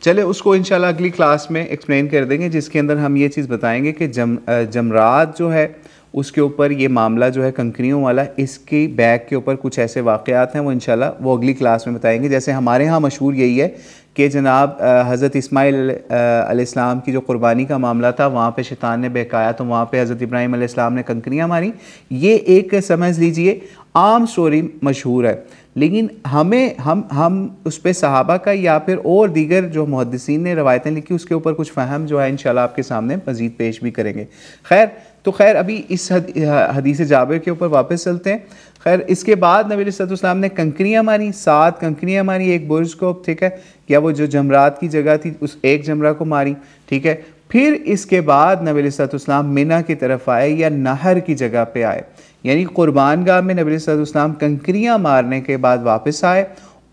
चले उसको इंशाल्लाह अगली क्लास में एक्सप्लेन कर देंगे, जिसके अंदर हम ये चीज़ बताएंगे कि जमरात जो है उसके ऊपर ये मामला जो है कंकरियों वाला, इसकी बैग के ऊपर कुछ ऐसे वाक़यात हैं वो इंशाल्लाह वो अगली क्लास में बताएंगे। जैसे हमारे यहाँ मशहूर यही है कि जनाब हज़रत इस्माइल अलैहिस्सलाम की जो कुर्बानी का मामला था वहाँ पे शैतान ने बहकाया तो वहाँ पे हज़रत इब्राहीम अलैहिस्सलाम ने कंकरियाँ मारी। ये एक समझ लीजिए आम स्टोरी मशहूर है, लेकिन हम उस पर सहाबा का या फिर और दीगर जो मुहद्दिसीन ने रवायतें लिखी उसके ऊपर कुछ फ़हम जो है इंशाल्लाह आपके सामने मज़ीद पेश भी करेंगे। खैर अभी इस हदीस जाबिर के ऊपर वापस चलते हैं। खैर इसके बाद नबी अलैहिस्सलाम ने कंकरियाँ मारी, 7 कंकरियाँ मारी एक बुर्ज को, ठीक है, या वो जो जमरात की जगह थी उस एक जमरा को मारी, ठीक है। फिर इसके बाद नबी अलैहिस्सलाम मिना की तरफ आए या नहर की जगह पे आए, यानी कुर्बान गाह में नबी अलैहिस्सलाम कंकरियाँ मारने के बाद वापस आए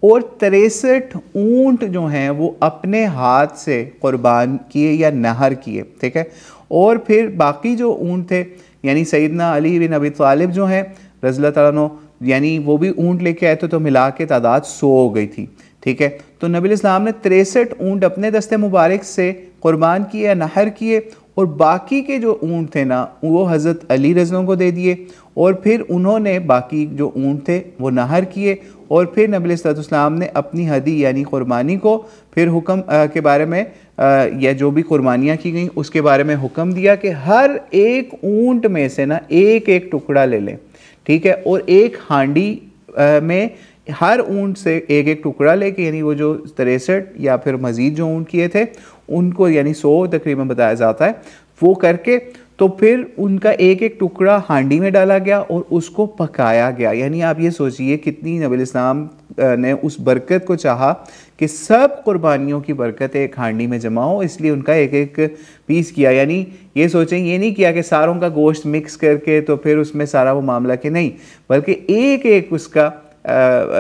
और 63 ऊँट जो हैं वो अपने हाथ से कुर्बान किए या नहर किए, ठीक है। और फिर बाकी जो ऊँट थे यानी सैयदना अली बिन अबी तालिब जो हैं रज़ियल्लाहु तआला अन्हु, यानी वो भी ऊँट लेके आए थे तो मिला के तादाद 100 हो गई थी, ठीक है। तो नबी अलैहिस्सलाम ने 63 ऊँट अपने दस्ते मुबारक से कुर्बान किए, नहर किए, और बाकी के जो ऊँट थे ना वो हज़रत अली रज़ियल्लाहु को दे दिए। और फिर उन्होंने बाकी जो ऊँट थे वो नहर किए, और फिर नबी अलैहिस्सलाम ने अपनी हदी यानी कुर्बानी को फिर हुक्म के बारे में या जो भी कुर्बानियाँ की गई उसके बारे में हुक्म दिया कि हर एक ऊँट में से ना एक एक टुकड़ा ले लें, ठीक है, और एक हांडी में हर ऊँट से एक एक टुकड़ा लेके, यानी वो जो 63 या फिर मज़ीद जो ऊँट किए थे उनको, यानी 100 तकरीबन बताया जाता है, वो करके तो फिर उनका एक एक टुकड़ा हांडी में डाला गया और उसको पकाया गया। यानी आप ये सोचिए कितनी नबी इस्लाम ने उस बरकत को चाहा कि सब कुर्बानियों की बरकत एक हांडी में जमा हो, इसलिए उनका एक एक पीस किया। यानी ये सोचें, ये नहीं किया कि सारों का गोश्त मिक्स करके तो फिर उसमें सारा वो मामला कि नहीं, बल्कि एक एक उसका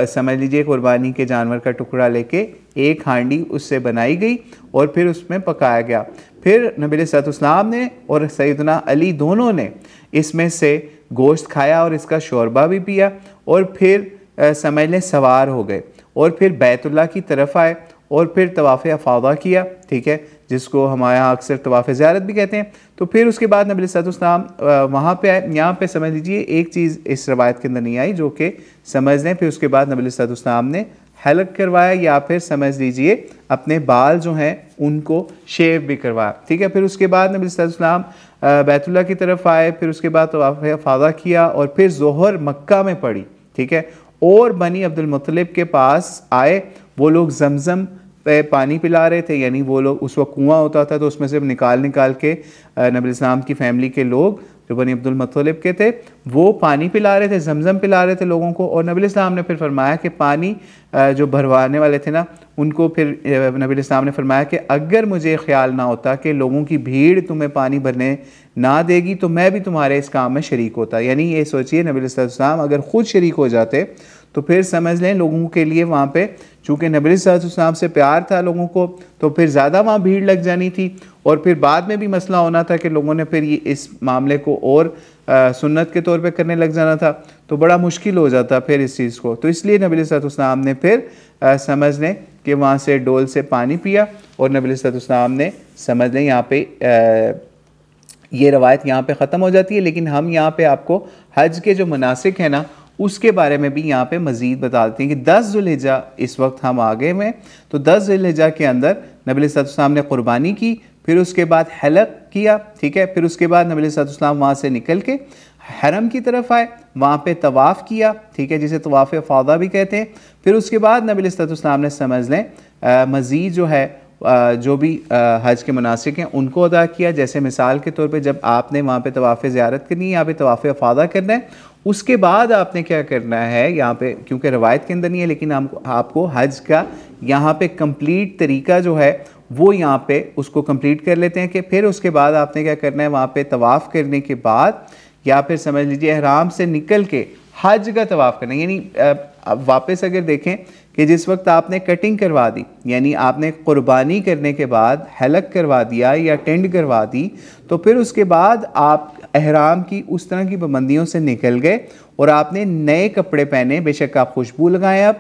समझ लीजिए कुर्बानी के जानवर का टुकड़ा लेके एक हांडी उससे बनाई गई और फिर उसमें पकाया गया। फिर नबी अलैहिस्सलाम ने और सैयदना अली दोनों ने इसमें से गोश्त खाया और इसका शोरबा भी पिया और फिर समझ लें सवार हो गए और फिर बैतुल्लाह की तरफ आए और फिर तवाफ़ अफ़ादा किया, ठीक है, जिसको हमारे यहाँ अक्सर तवाफ़ ज़ियारत भी कहते हैं। तो फिर उसके बाद नबी अलैहिस्सलाम वहाँ पे आए। यहाँ पे समझ लीजिए एक चीज़ इस रवायत के अंदर नहीं आई जो कि समझ लें, फिर उसके बाद नबी अलैहिस्सलाम ने हलक करवाया या फिर समझ लीजिए अपने बाल जो हैं उनको शेव भी करवाया, ठीक है। फिर उसके बाद नबी अलैहिस्सलाम बैतुल्लाह की तरफ आए, फिर उसके बाद तवाफ़ अफ़ादा किया और फिर ज़ोहर मक्का में पड़ी, ठीक है। और बनी अब्दुल मुत्तलिब के पास आए, वो लोग जमज़म पे पानी पिला रहे थे, यानी वो लोग उस वक्त कुआं होता था तो उसमें से निकाल के नबी इस्लाम की फैमिली के लोग जो बनी अब्दुल मुत्तलिब के थे वो पानी पिला रहे थे, जमज़म पिला रहे थे लोगों को। और नबी इस्लाम ने फिर फरमाया कि पानी जो भरवाने वाले थे ना उनको, फिर नबी इस्लाम ने फरमाया कि अगर मुझे ख्याल ना होता कि लोगों की भीड़ तुम्हें पानी भरने ना देगी तो मैं भी तुम्हारे इस काम में शरीक होता। यानी ये सोचिए नबी इस्लाम अगर ख़ुद शरीक हो जाते तो फिर समझ लें लोगों के लिए वहाँ पे चूँकि नबी सल्लल्लाहु से प्यार था लोगों को, तो फिर ज़्यादा वहाँ भीड़ लग जानी थी और फिर बाद में भी मसला होना था कि लोगों ने फिर ये इस मामले को और सुन्नत के तौर पे करने लग जाना था, तो बड़ा मुश्किल हो जाता फिर इस चीज़ को। तो इसलिए नबी सल्लल्लाहु ने फिर समझ लें कि वहाँ से डोल से पानी पिया और नबी सल्लल्लाहु ने समझ लें यहाँ पे ये रवायत यहाँ पे ख़त्म हो जाती है। लेकिन हम यहाँ पे आपको हज के जो मनासिक हैं ना उसके बारे में भी यहाँ पे मज़ीद बताते हैं कि 10 ज़ुल्हिज्जा इस वक्त हम आगे में, तो 10 ज़ुल्हिज्जा के अंदर नबी सल्लल्लाहु ने क़ुरबानी की, फिर उसके बाद हलक किया, ठीक है। फिर उसके बाद नबी सल्लल्लाहु वहाँ से निकल के हरम की तरफ आए, वहाँ पे तवाफ़ किया, ठीक है, जिसे तवाफ़ अफ़ादा भी कहते हैं। फिर उसके बाद नबी सल्लल्लाहु ने समझ लें मज़ीद जो है जो भी हज के मनासिक हैं उनको अदा किया। जैसे मिसाल के तौर पे जब आपने वहाँ पे तवाफ़ ज़ियारत करनी है, यहाँ पे तवाफ़ अफ़ादा करना है, उसके बाद आपने क्या करना है यहाँ पे, क्योंकि रवायत के अंदर नहीं है लेकिन आपको हज का यहाँ पे कंप्लीट तरीका जो है वो यहाँ पे उसको कंप्लीट कर लेते हैं कि फिर उसके बाद आपने क्या करना है, वहाँ पे तवाफ़ करने के बाद या फिर समझ लीजिए एहराम से निकल के हज का तवाफ़ करना। यानी वापस अगर देखें कि जिस वक्त आपने कटिंग करवा दी, यानी आपने क़ुरबानी करने के बाद हलक करवा दिया या टेंड करवा दी, तो फिर उसके बाद आप एहराम की उस तरह की पाबंदियों से निकल गए और आपने नए कपड़े पहने, बेशक आप खुशबू लगाएं।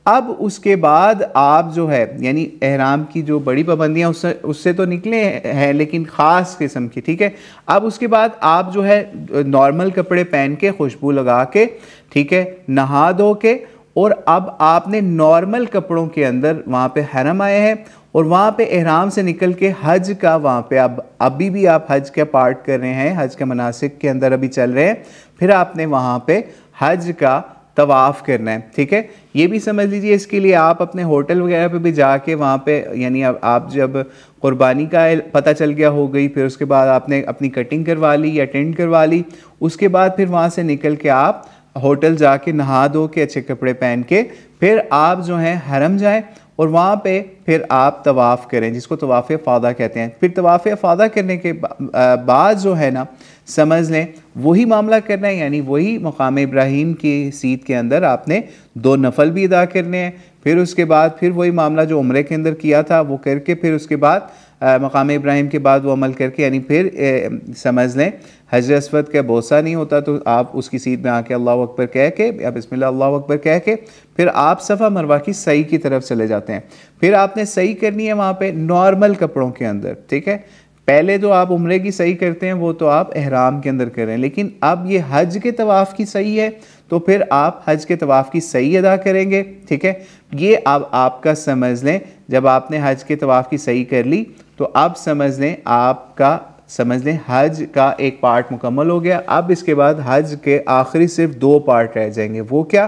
अब उसके बाद आप जो है यानी एहराम की जो बड़ी पाबंदियाँ उससे तो निकले हैं लेकिन ख़ास किस्म की, ठीक है। अब उसके बाद आप जो है नॉर्मल कपड़े पहन के खुशबू लगा के, ठीक है, नहा धो के, और अब आपने नॉर्मल कपड़ों के अंदर वहाँ पे हरम आए हैं और वहाँ पे एहराम से निकल के हज का वहाँ पे अब अभी भी आप हज का पार्ट कर रहे हैं, हज के मनासिक के अंदर अभी चल रहे हैं, फिर आपने वहाँ पे हज का तवाफ़ करना है, ठीक है। ये भी समझ लीजिए इसके लिए आप अपने होटल वगैरह पे भी जाके वहाँ पे, यानी आप जब क़ुरबानी का पता चल गया हो गई, फिर उसके बाद आपने अपनी कटिंग करवा ली या टेंड करवा ली, उसके बाद फिर वहाँ से निकल के आप होटल जाके नहा धो के अच्छे कपड़े पहन के फिर आप जो हैं हरम जाएं और वहाँ पे फिर आप तवाफ़ करें, जिसको तवाफ़ अफ़ादा कहते हैं। फिर तवाफ़ अफ़ादा करने के बाद जो है ना समझ लें वही मामला करना है, यानी वही मकाम इब्राहीम की सीट के अंदर आपने 2 नफल भी अदा करने हैं। फिर उसके बाद फिर वही मामला जो उम्रे के अंदर किया था वो करके फिर उसके बाद मकाम इब्राहीम के बाद वो अमल करके, यानी फिर समझ लें हजर अस्वद का बोसा नहीं होता तो आप उसकी सीट में आके अल्लाह अकबर कह के या बिस्मिल्लाह अल्लाह अकबर कह के फिर आप सफ़ा मरवा की सही की तरफ चले जाते हैं। फिर आपने सही करनी है वहाँ पे नॉर्मल कपड़ों के अंदर, ठीक है। पहले जो आप उम्रे की सही करते हैं वो तो आप एहराम के अंदर करें, लेकिन अब ये हज के तवाफ़ की सही है तो फिर आप हज के तवाफ़ की सही अदा करेंगे, ठीक है। ये अब आपका समझ लें जब आपने हज के तवाफ़ की सही कर ली तो अब समझ लें आपका हज का एक पार्ट मुकम्मल हो गया। अब इसके बाद हज के आखिरी सिर्फ 2 पार्ट रह जाएंगे। वो क्या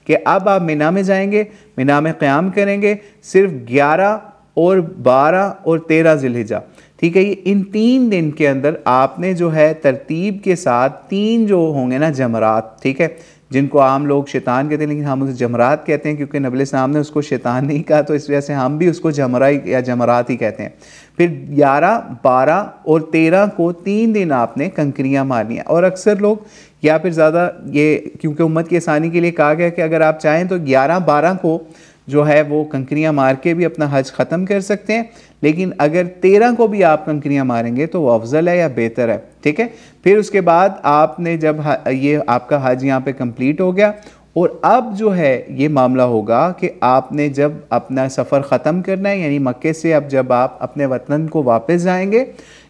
कि अब आप मिना में जाएंगे, मिना में क़याम करेंगे सिर्फ 11 और 12 और 13 ज़िलहिज्जा, ठीक है। ये इन 3 दिन के अंदर आपने जो है तरतीब के साथ 3 जो होंगे ना जमरात, ठीक है, जिनको आम लोग शैतान कहते हैं लेकिन हम उसे जमरात कहते हैं क्योंकि नबी इस्लाम ने उसको शैतान नहीं कहा, तो इस वजह से हम भी उसको जमरा या जमरात ही कहते हैं। फिर 11, 12 और 13 को 3 दिन आपने कंकरियाँ मारनी है। और अक्सर लोग या फिर ज़्यादा ये क्योंकि उम्मत की आसानी के लिए कहा गया कि अगर आप चाहें तो 11, 12 को जो है वो कंकरियाँ मार के भी अपना हज ख़त्म कर सकते हैं, लेकिन अगर 13 को भी आप कंकरियाँ मारेंगे तो वो अफजल है या बेहतर है, ठीक है। फिर उसके बाद आपने जब ये आपका हज यहाँ पे कंप्लीट हो गया और अब जो है ये मामला होगा कि आपने जब अपना सफ़र ख़त्म करना है, यानी मक्के से अब जब आप अपने वतन को वापस जाएंगे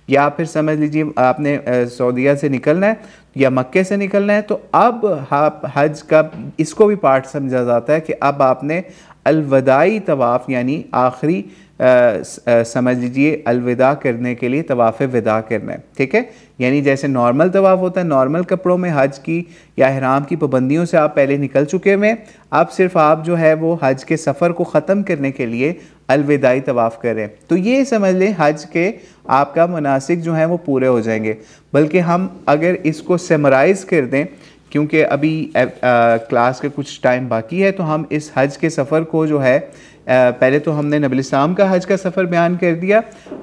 या फिर समझ लीजिए आपने सऊदीया से निकलना है या मक्के से निकलना है, तो अब आप हज का इसको भी पार्ट समझा जाता है कि अब आपने अलविदाई तवाफ़ यानी आखिरी समझ लीजिए अलविदा करने के लिए तवाफ़ विदा करना है, ठीक है। यानी जैसे नॉर्मल तवाफ़ होता है, नॉर्मल कपड़ों में हज की या ihram की पाबंदियों से आप पहले निकल चुके हुए हैं, अब सिर्फ आप जो है वो हज के सफ़र को ख़त्म करने के लिए अलविदाई तवाफ़ कर रहे हैं। तो ये समझ लें हज के आपका मुनासिक जो है वो पूरे हो जाएंगे। बल्कि हम अगर इसको समराइज़ कर दें, क्योंकि अभी क्लास के कुछ टाइम बाकी है, तो हम इस हज के सफ़र को जो है पहले तो हमने नबी इस्लाम का हज का सफ़र बयान कर दिया,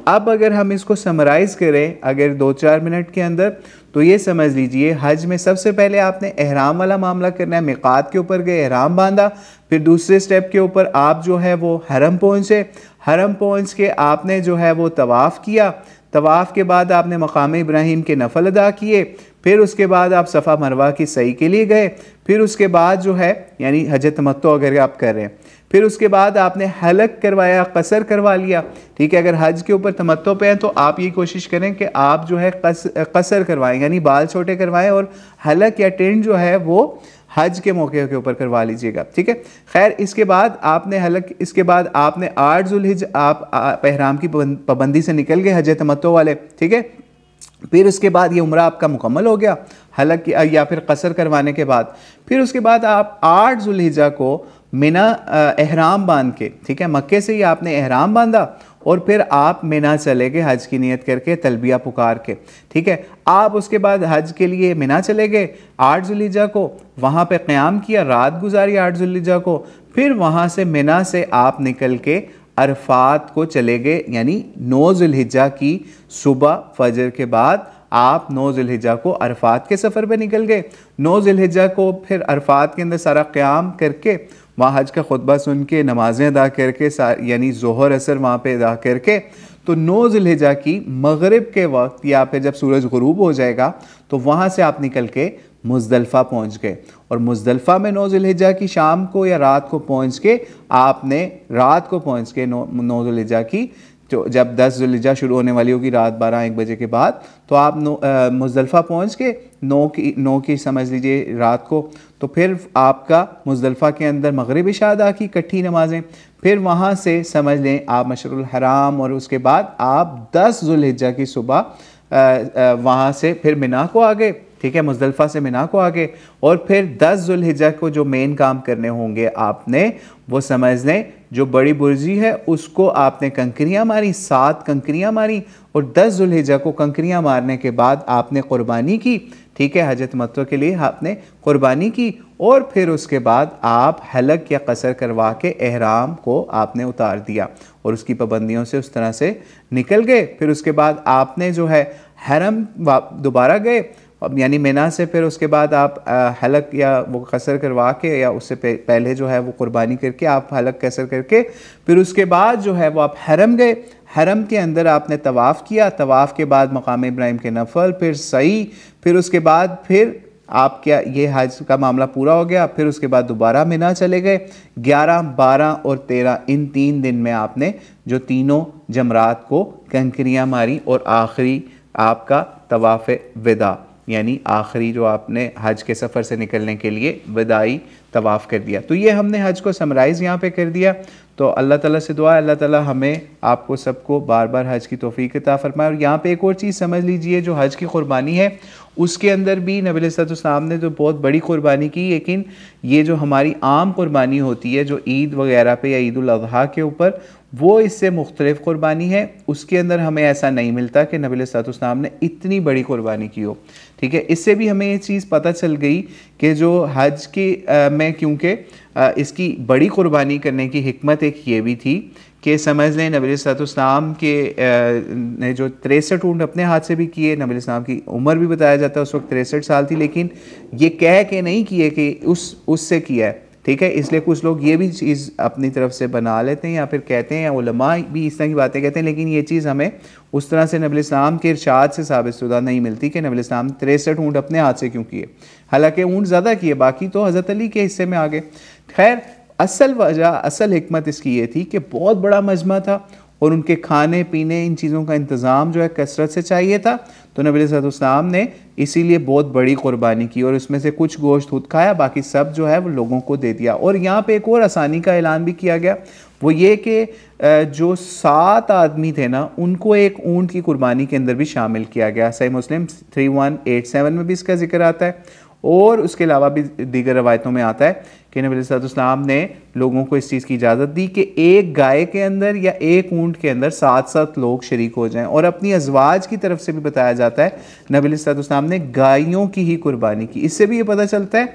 अब अगर हम इसको समराइज़ करें अगर 2-4 मिनट के अंदर, तो ये समझ लीजिए हज में सबसे पहले आपने ihram वाला मामला करना है। मिक़ात के ऊपर गए, ihram बांधा, फिर दूसरे स्टेप के ऊपर आप जो है वो हरम पहुँचे, हरम पहुँच के आपने जो है वो तवाफ़ किया, तवाफ़ के बाद आपने मकाम इब्राहीम के नफल अदा किए, फिर उसके बाद आप सफ़ा मरवा की सई के लिए गए, फिर उसके बाद जो है यानी हज तमत्तो अगर आप कर रहे हैं, फिर उसके बाद आपने हलक करवाया, कसर करवा लिया, ठीक है। अगर हज के ऊपर तमत्तो पे हैं तो आप ये कोशिश करें कि आप जो है कसर करवाएं यानी बाल छोटे करवाएं, और हलक या टेंट जो है वो हज के मौके के ऊपर करवा लीजिएगा, ठीक है। खैर इसके बाद आपने हलक, इसके बाद आपने 8 ज़ुल्हिज्जा आप ihram की पाबंदी से निकल गए हज तमत्तो वाले, ठीक है। फिर उसके बाद ये उम्रा आपका मुकम्मल हो गया हलक या फिर कसर करवाने के बाद। फिर उसके बाद आप 8 ज़ुल्हिज्जा को मिना ihram बांध के, ठीक है, मक्के से ही आपने ihram बांधा और फिर आप मिना चले गए हज की नियत करके तलबिया पुकार के, ठीक है। आप उसके बाद हज के लिए मिना चले गए 8 ज़ुल्हिज्जा को, वहाँ पे क़याम किया, रात गुजारी 8 ज़ुल्हिज्जा को, फिर वहाँ से मिना से आप निकल के अरफात को चले गए, यानी 9 ज़ुल्हिज्जा की सुबह फजर के बाद आप 9 ज़ुल्हिज्जा को अरफात के सफ़र पे निकल गए। 9 ज़ुल्हिज्जा को फिर अरफात के अंदर सारा क़याम करके वहाँ हज का खुतबा सुन के नमाज़ें अदा करके यानी ज़ोहर असर वहाँ पे अदा करके, तो 9 ज़ुल्हिज्जा की मग़रिब के वक्त या फिर जब सूरज ग़ुरूब हो जाएगा तो वहाँ से आप निकल के मुज़दलिफ़ा पहुँच गए। और मुज़दलिफ़ा में 9 ज़ुल्हिज्जा की शाम को या रात को पहुँच के आपने रात को पहुँच के 9 ज़ुल्हिज्जा की जब 10 ज़ुल्हिज्जा शुरू होने वाली होगी रात 12-1 बजे के बाद, तो आप मुज़दलिफ़ा पहुँच के 9 की समझ लीजिए रात को, तो फिर आपका मुज़दलिफ़ा के अंदर मग़रिब इशा अदा की इकट्ठी नमाज़ें, फिर वहाँ से समझ लें आप मशअरुल हराम, और उसके बाद आप 10 ज़ुल्हिज्जा की सुबह वहाँ से फिर मिना को आ गए, ठीक है, मुज़दलिफ़ा से मिना को आ गए। और फिर 10 ज़ुल्हिज्जा को जो मेन काम करने होंगे आपने वो समझ लें, जो बड़ी बुर्जी है उसको आपने कंकरियाँ मारी, 7 कंकरियाँ मारी, और 10 ज़ुल्हिज्जा को कंकरियाँ मारने के बाद आपने क़ुरबानी की, ठीक है, हज तमत्तो के लिए आपने क़ुरबानी की, और फिर उसके बाद आप हलक या कसर करवा के ihram को आपने उतार दिया और उसकी पाबंदियों से उस तरह से निकल गए। फिर उसके बाद आपने जो है हरम दोबारा गए, यानी मिना से, फिर उसके बाद आप हलक या वो कसर करवा के या उससे पहले जो है वो क़ुरबानी करके आप हलक कसर करके फिर उसके बाद जो है वो आप हरम गए, हरम के अंदर आपने तवाफ़ किया, तवाफ़ के बाद मकाम इब्राहीम के नफल, फिर सई, फिर उसके बाद फिर आप क्या ये हज का मामला पूरा हो गया। फिर उसके बाद दोबारा मिना चले गए, 11, 12 और 13 इन 3 दिन में आपने जो तीनों जमरात को कंकरियाँ मारी, और आखिरी आपका तवाफ़ विदा यानी आखिरी जो आपने हज के सफ़र से निकलने के लिए विदाई तवाफ़ कर दिया। तो ये हमने हज को समराइज़ यहाँ पे कर दिया। तो अल्लाह ताला से दुआ है अल्लाह ताला हमें आपको सबको बार बार हज की तौफीक अता फरमाए। और यहाँ पे एक और चीज़ समझ लीजिए, जो हज की क़ुरबानी है उसके अंदर भी नबी अलैहिस्सलाम ने तो बहुत बड़ी क़ुरबानी की, लेकिन ये जो हमारी आम क़ुरबानी होती है जो ईद वगैरह पे या ईद उल अज़हा के ऊपर, वो इससे मुख्तलिफ़ क़ुरबानी है। उसके अंदर हमें ऐसा नहीं मिलता कि नबी अलैहिस्सलाम ने इतनी बड़ी क़ुरबानी की हो। ठीक है, इससे भी हमें ये चीज़ पता चल गई कि जो हज की में क्योंकि इसकी बड़ी क़ुरबानी करने की हिकमत एक ये भी थी कि समझ लें नबी अलैहिस्सलाम के ने जो 63 ऊँट अपने हाथ से भी किए। नबी अलैहिस्सलाम की उम्र भी बताया जाता है उस वक्त 63 साल थी, लेकिन ये कह के नहीं किए कि उससे किया है। ठीक है, इसलिए कुछ लोग ये भी चीज़ अपनी तरफ से बना लेते हैं या फिर कहते हैं, या उलमा भी इस तरह की बातें कहते हैं, लेकिन ये चीज़ हमें उस तरह से नबी अलैहिस्सलाम के इरशाद से साबित शुदा नहीं मिलती कि नबी अलैहिस्सलाम 63 ऊँट अपने हाथ से क्यों किए। हालांकि ऊँट ज़्यादा किए, बाकी तो हज़रत अली के हिस्से में आ गए। खैर, असल वजह, असल हिकमत इसकी ये थी कि बहुत बड़ा मजमा था और उनके खाने पीने इन चीज़ों का इंतज़ाम जो है कसरत से चाहिए था। तो नबी अलैहिस्सलाम ने इसीलिए बहुत बड़ी क़ुरबानी की और उसमें से कुछ गोश्त खुद खाया, बाकी सब जो है वो लोगों को दे दिया। और यहाँ पे एक और आसानी का ऐलान भी किया गया, वो ये कि जो 7 आदमी थे ना, उनको एक ऊँट की क़ुरबानी के अंदर भी शामिल किया गया। सही मुस्लिम 3187 में भी इसका जिक्र आता है और उसके अलावा भी दीगर रवायतों में आता है कि नबी अलैहिस्सलाम ने लोगों को इस चीज़ की इजाज़त दी कि एक गाय के अंदर या एक ऊँट के अंदर 7-7 लोग शरीक हो जाएं। और अपनी अज़वाज की तरफ से भी बताया जाता है नबी अलैहिस्सलाम ने गायों की ही कुर्बानी की। इससे भी ये पता चलता है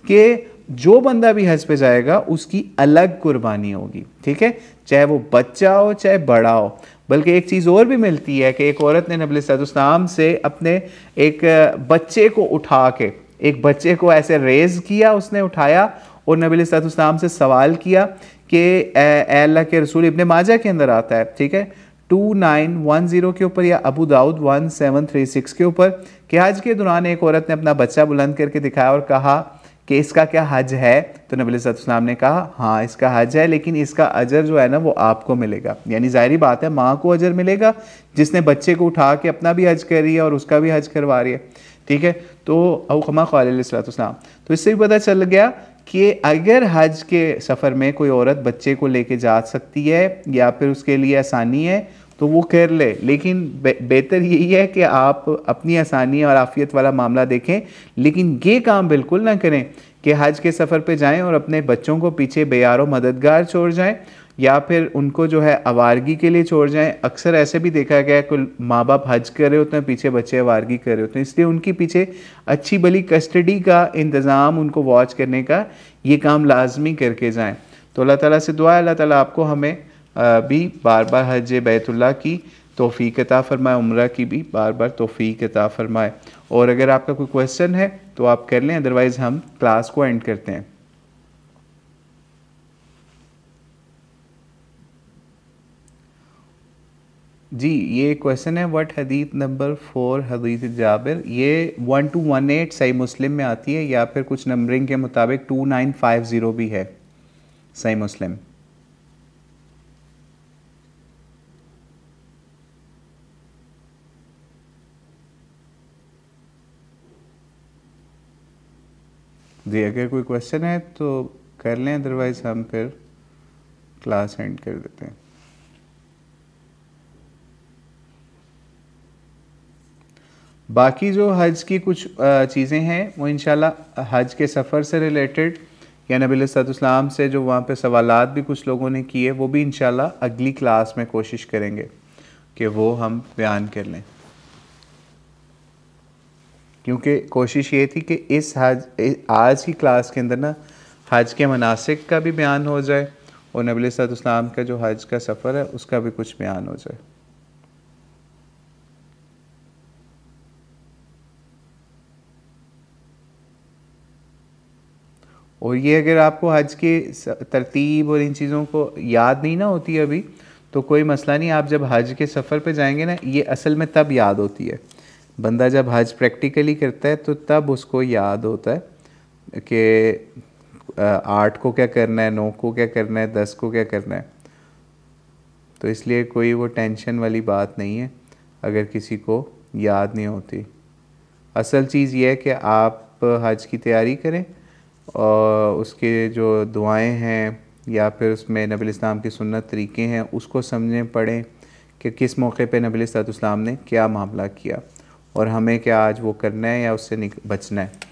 कि जो बंदा भी हज पे जाएगा उसकी अलग कुर्बानी होगी। ठीक है, चाहे वो बच्चा हो चाहे बड़ा हो। बल्कि एक चीज़ और भी मिलती है कि एक औरत ने नबी अलैहिस्सलाम से अपने एक बच्चे को उठा के, एक बच्चे को ऐसे रेज़ किया, उसने उठाया और नबी अलैहिस्सलाम से सवाल किया कि अल्लाह के रसूल, इब्ने माजा के अंदर आता है, ठीक है, 2910 के ऊपर या अबू दाऊद 1736 के ऊपर, कि हज के दौरान एक औरत ने अपना बच्चा बुलंद करके दिखाया और कहा कि इसका क्या हज है। तो नबी अलैहिस्सलाम ने कहा हाँ इसका हज है, लेकिन इसका अजर जो है ना वो आपको मिलेगा। यानी जाहिर बात है माँ को अजर मिलेगा जिसने बच्चे को उठा के अपना भी हज कर रही है और उसका भी हज करवा रही है। ठीक है, तो औकमा क़ालैहिस्सलाम, तो इससे भी पता चल गया कि अगर हज के सफ़र में कोई औरत बच्चे को लेके जा सकती है या फिर उसके लिए आसानी है तो वो कर ले, लेकिन बेहतर यही है कि आप अपनी आसानी और आफियत वाला मामला देखें। लेकिन ये काम बिल्कुल ना करें कि हज के सफ़र पे जाएं और अपने बच्चों को पीछे बेयारो मददगार छोड़ जाएं या फिर उनको जो है आवारगी के लिए छोड़ जाएं। अक्सर ऐसे भी देखा गया है कि माँ बाप हज कर रहे होते हैं, पीछे बच्चे आवारगी कर रहे होते हैं, इसलिए उनकी पीछे अच्छी भली कस्टडी का इंतज़ाम, उनको वॉच करने का ये काम लाजमी करके जाएं। तो अल्लाह ताला से दुआ है अल्लाह ताला आपको हमें भी बार बार हज बैतुल्लाह की तौफीक अता फरमाए, उम्रा की भी बार बार तौफीक अता फरमाए। और अगर आपका कोई क्वेश्चन है तो आप कर लें, अदरवाइज़ हम क्लास को एंड करते हैं। जी, ये क्वेश्चन है व्हाट हदीत नंबर 4 हदीत जाबिर, ये 1218 सही मुस्लिम में आती है या फिर कुछ नंबरिंग के मुताबिक 2950 भी है सही मुस्लिम। जी, अगर कोई क्वेश्चन है तो कर लें, अदरवाइज़ हम फिर क्लास एंड कर देते हैं। बाकी जो हज की कुछ चीज़ें हैं वो इंशाल्लाह हज के सफ़र से रिलेटेड या नबी अलैहिस्सलाम से जो वहाँ पे सवालात भी कुछ लोगों ने किए, वो भी इंशाल्लाह अगली क्लास में कोशिश करेंगे कि वो हम बयान कर लें। क्योंकि कोशिश ये थी कि इस आज की क्लास के अंदर ना हज के मनासिक का भी बयान हो जाए और नबी अलैहिस्सलाम का जो हज का सफ़र है उसका भी कुछ बयान हो जाए। और ये अगर आपको हज की तरतीब और इन चीज़ों को याद नहीं ना होती अभी तो कोई मसला नहीं, आप जब हज के सफ़र पे जाएंगे ना, ये असल में तब याद होती है। बंदा जब हज प्रैक्टिकली करता है तो तब उसको याद होता है कि 8 को क्या करना है, 9 को क्या करना है, 10 को क्या करना है। तो इसलिए कोई वो टेंशन वाली बात नहीं है अगर किसी को याद नहीं होती। असल चीज़ ये है कि आप हज की तैयारी करें उसके जो दुआएं हैं या फिर उसमें नबी इस्लाम की सुन्नत तरीक़े हैं उसको समझें, पढ़ें कि किस मौके पे नबी इस्लाम ने क्या मामला किया और हमें क्या आज वो करना है या उससे बचना है।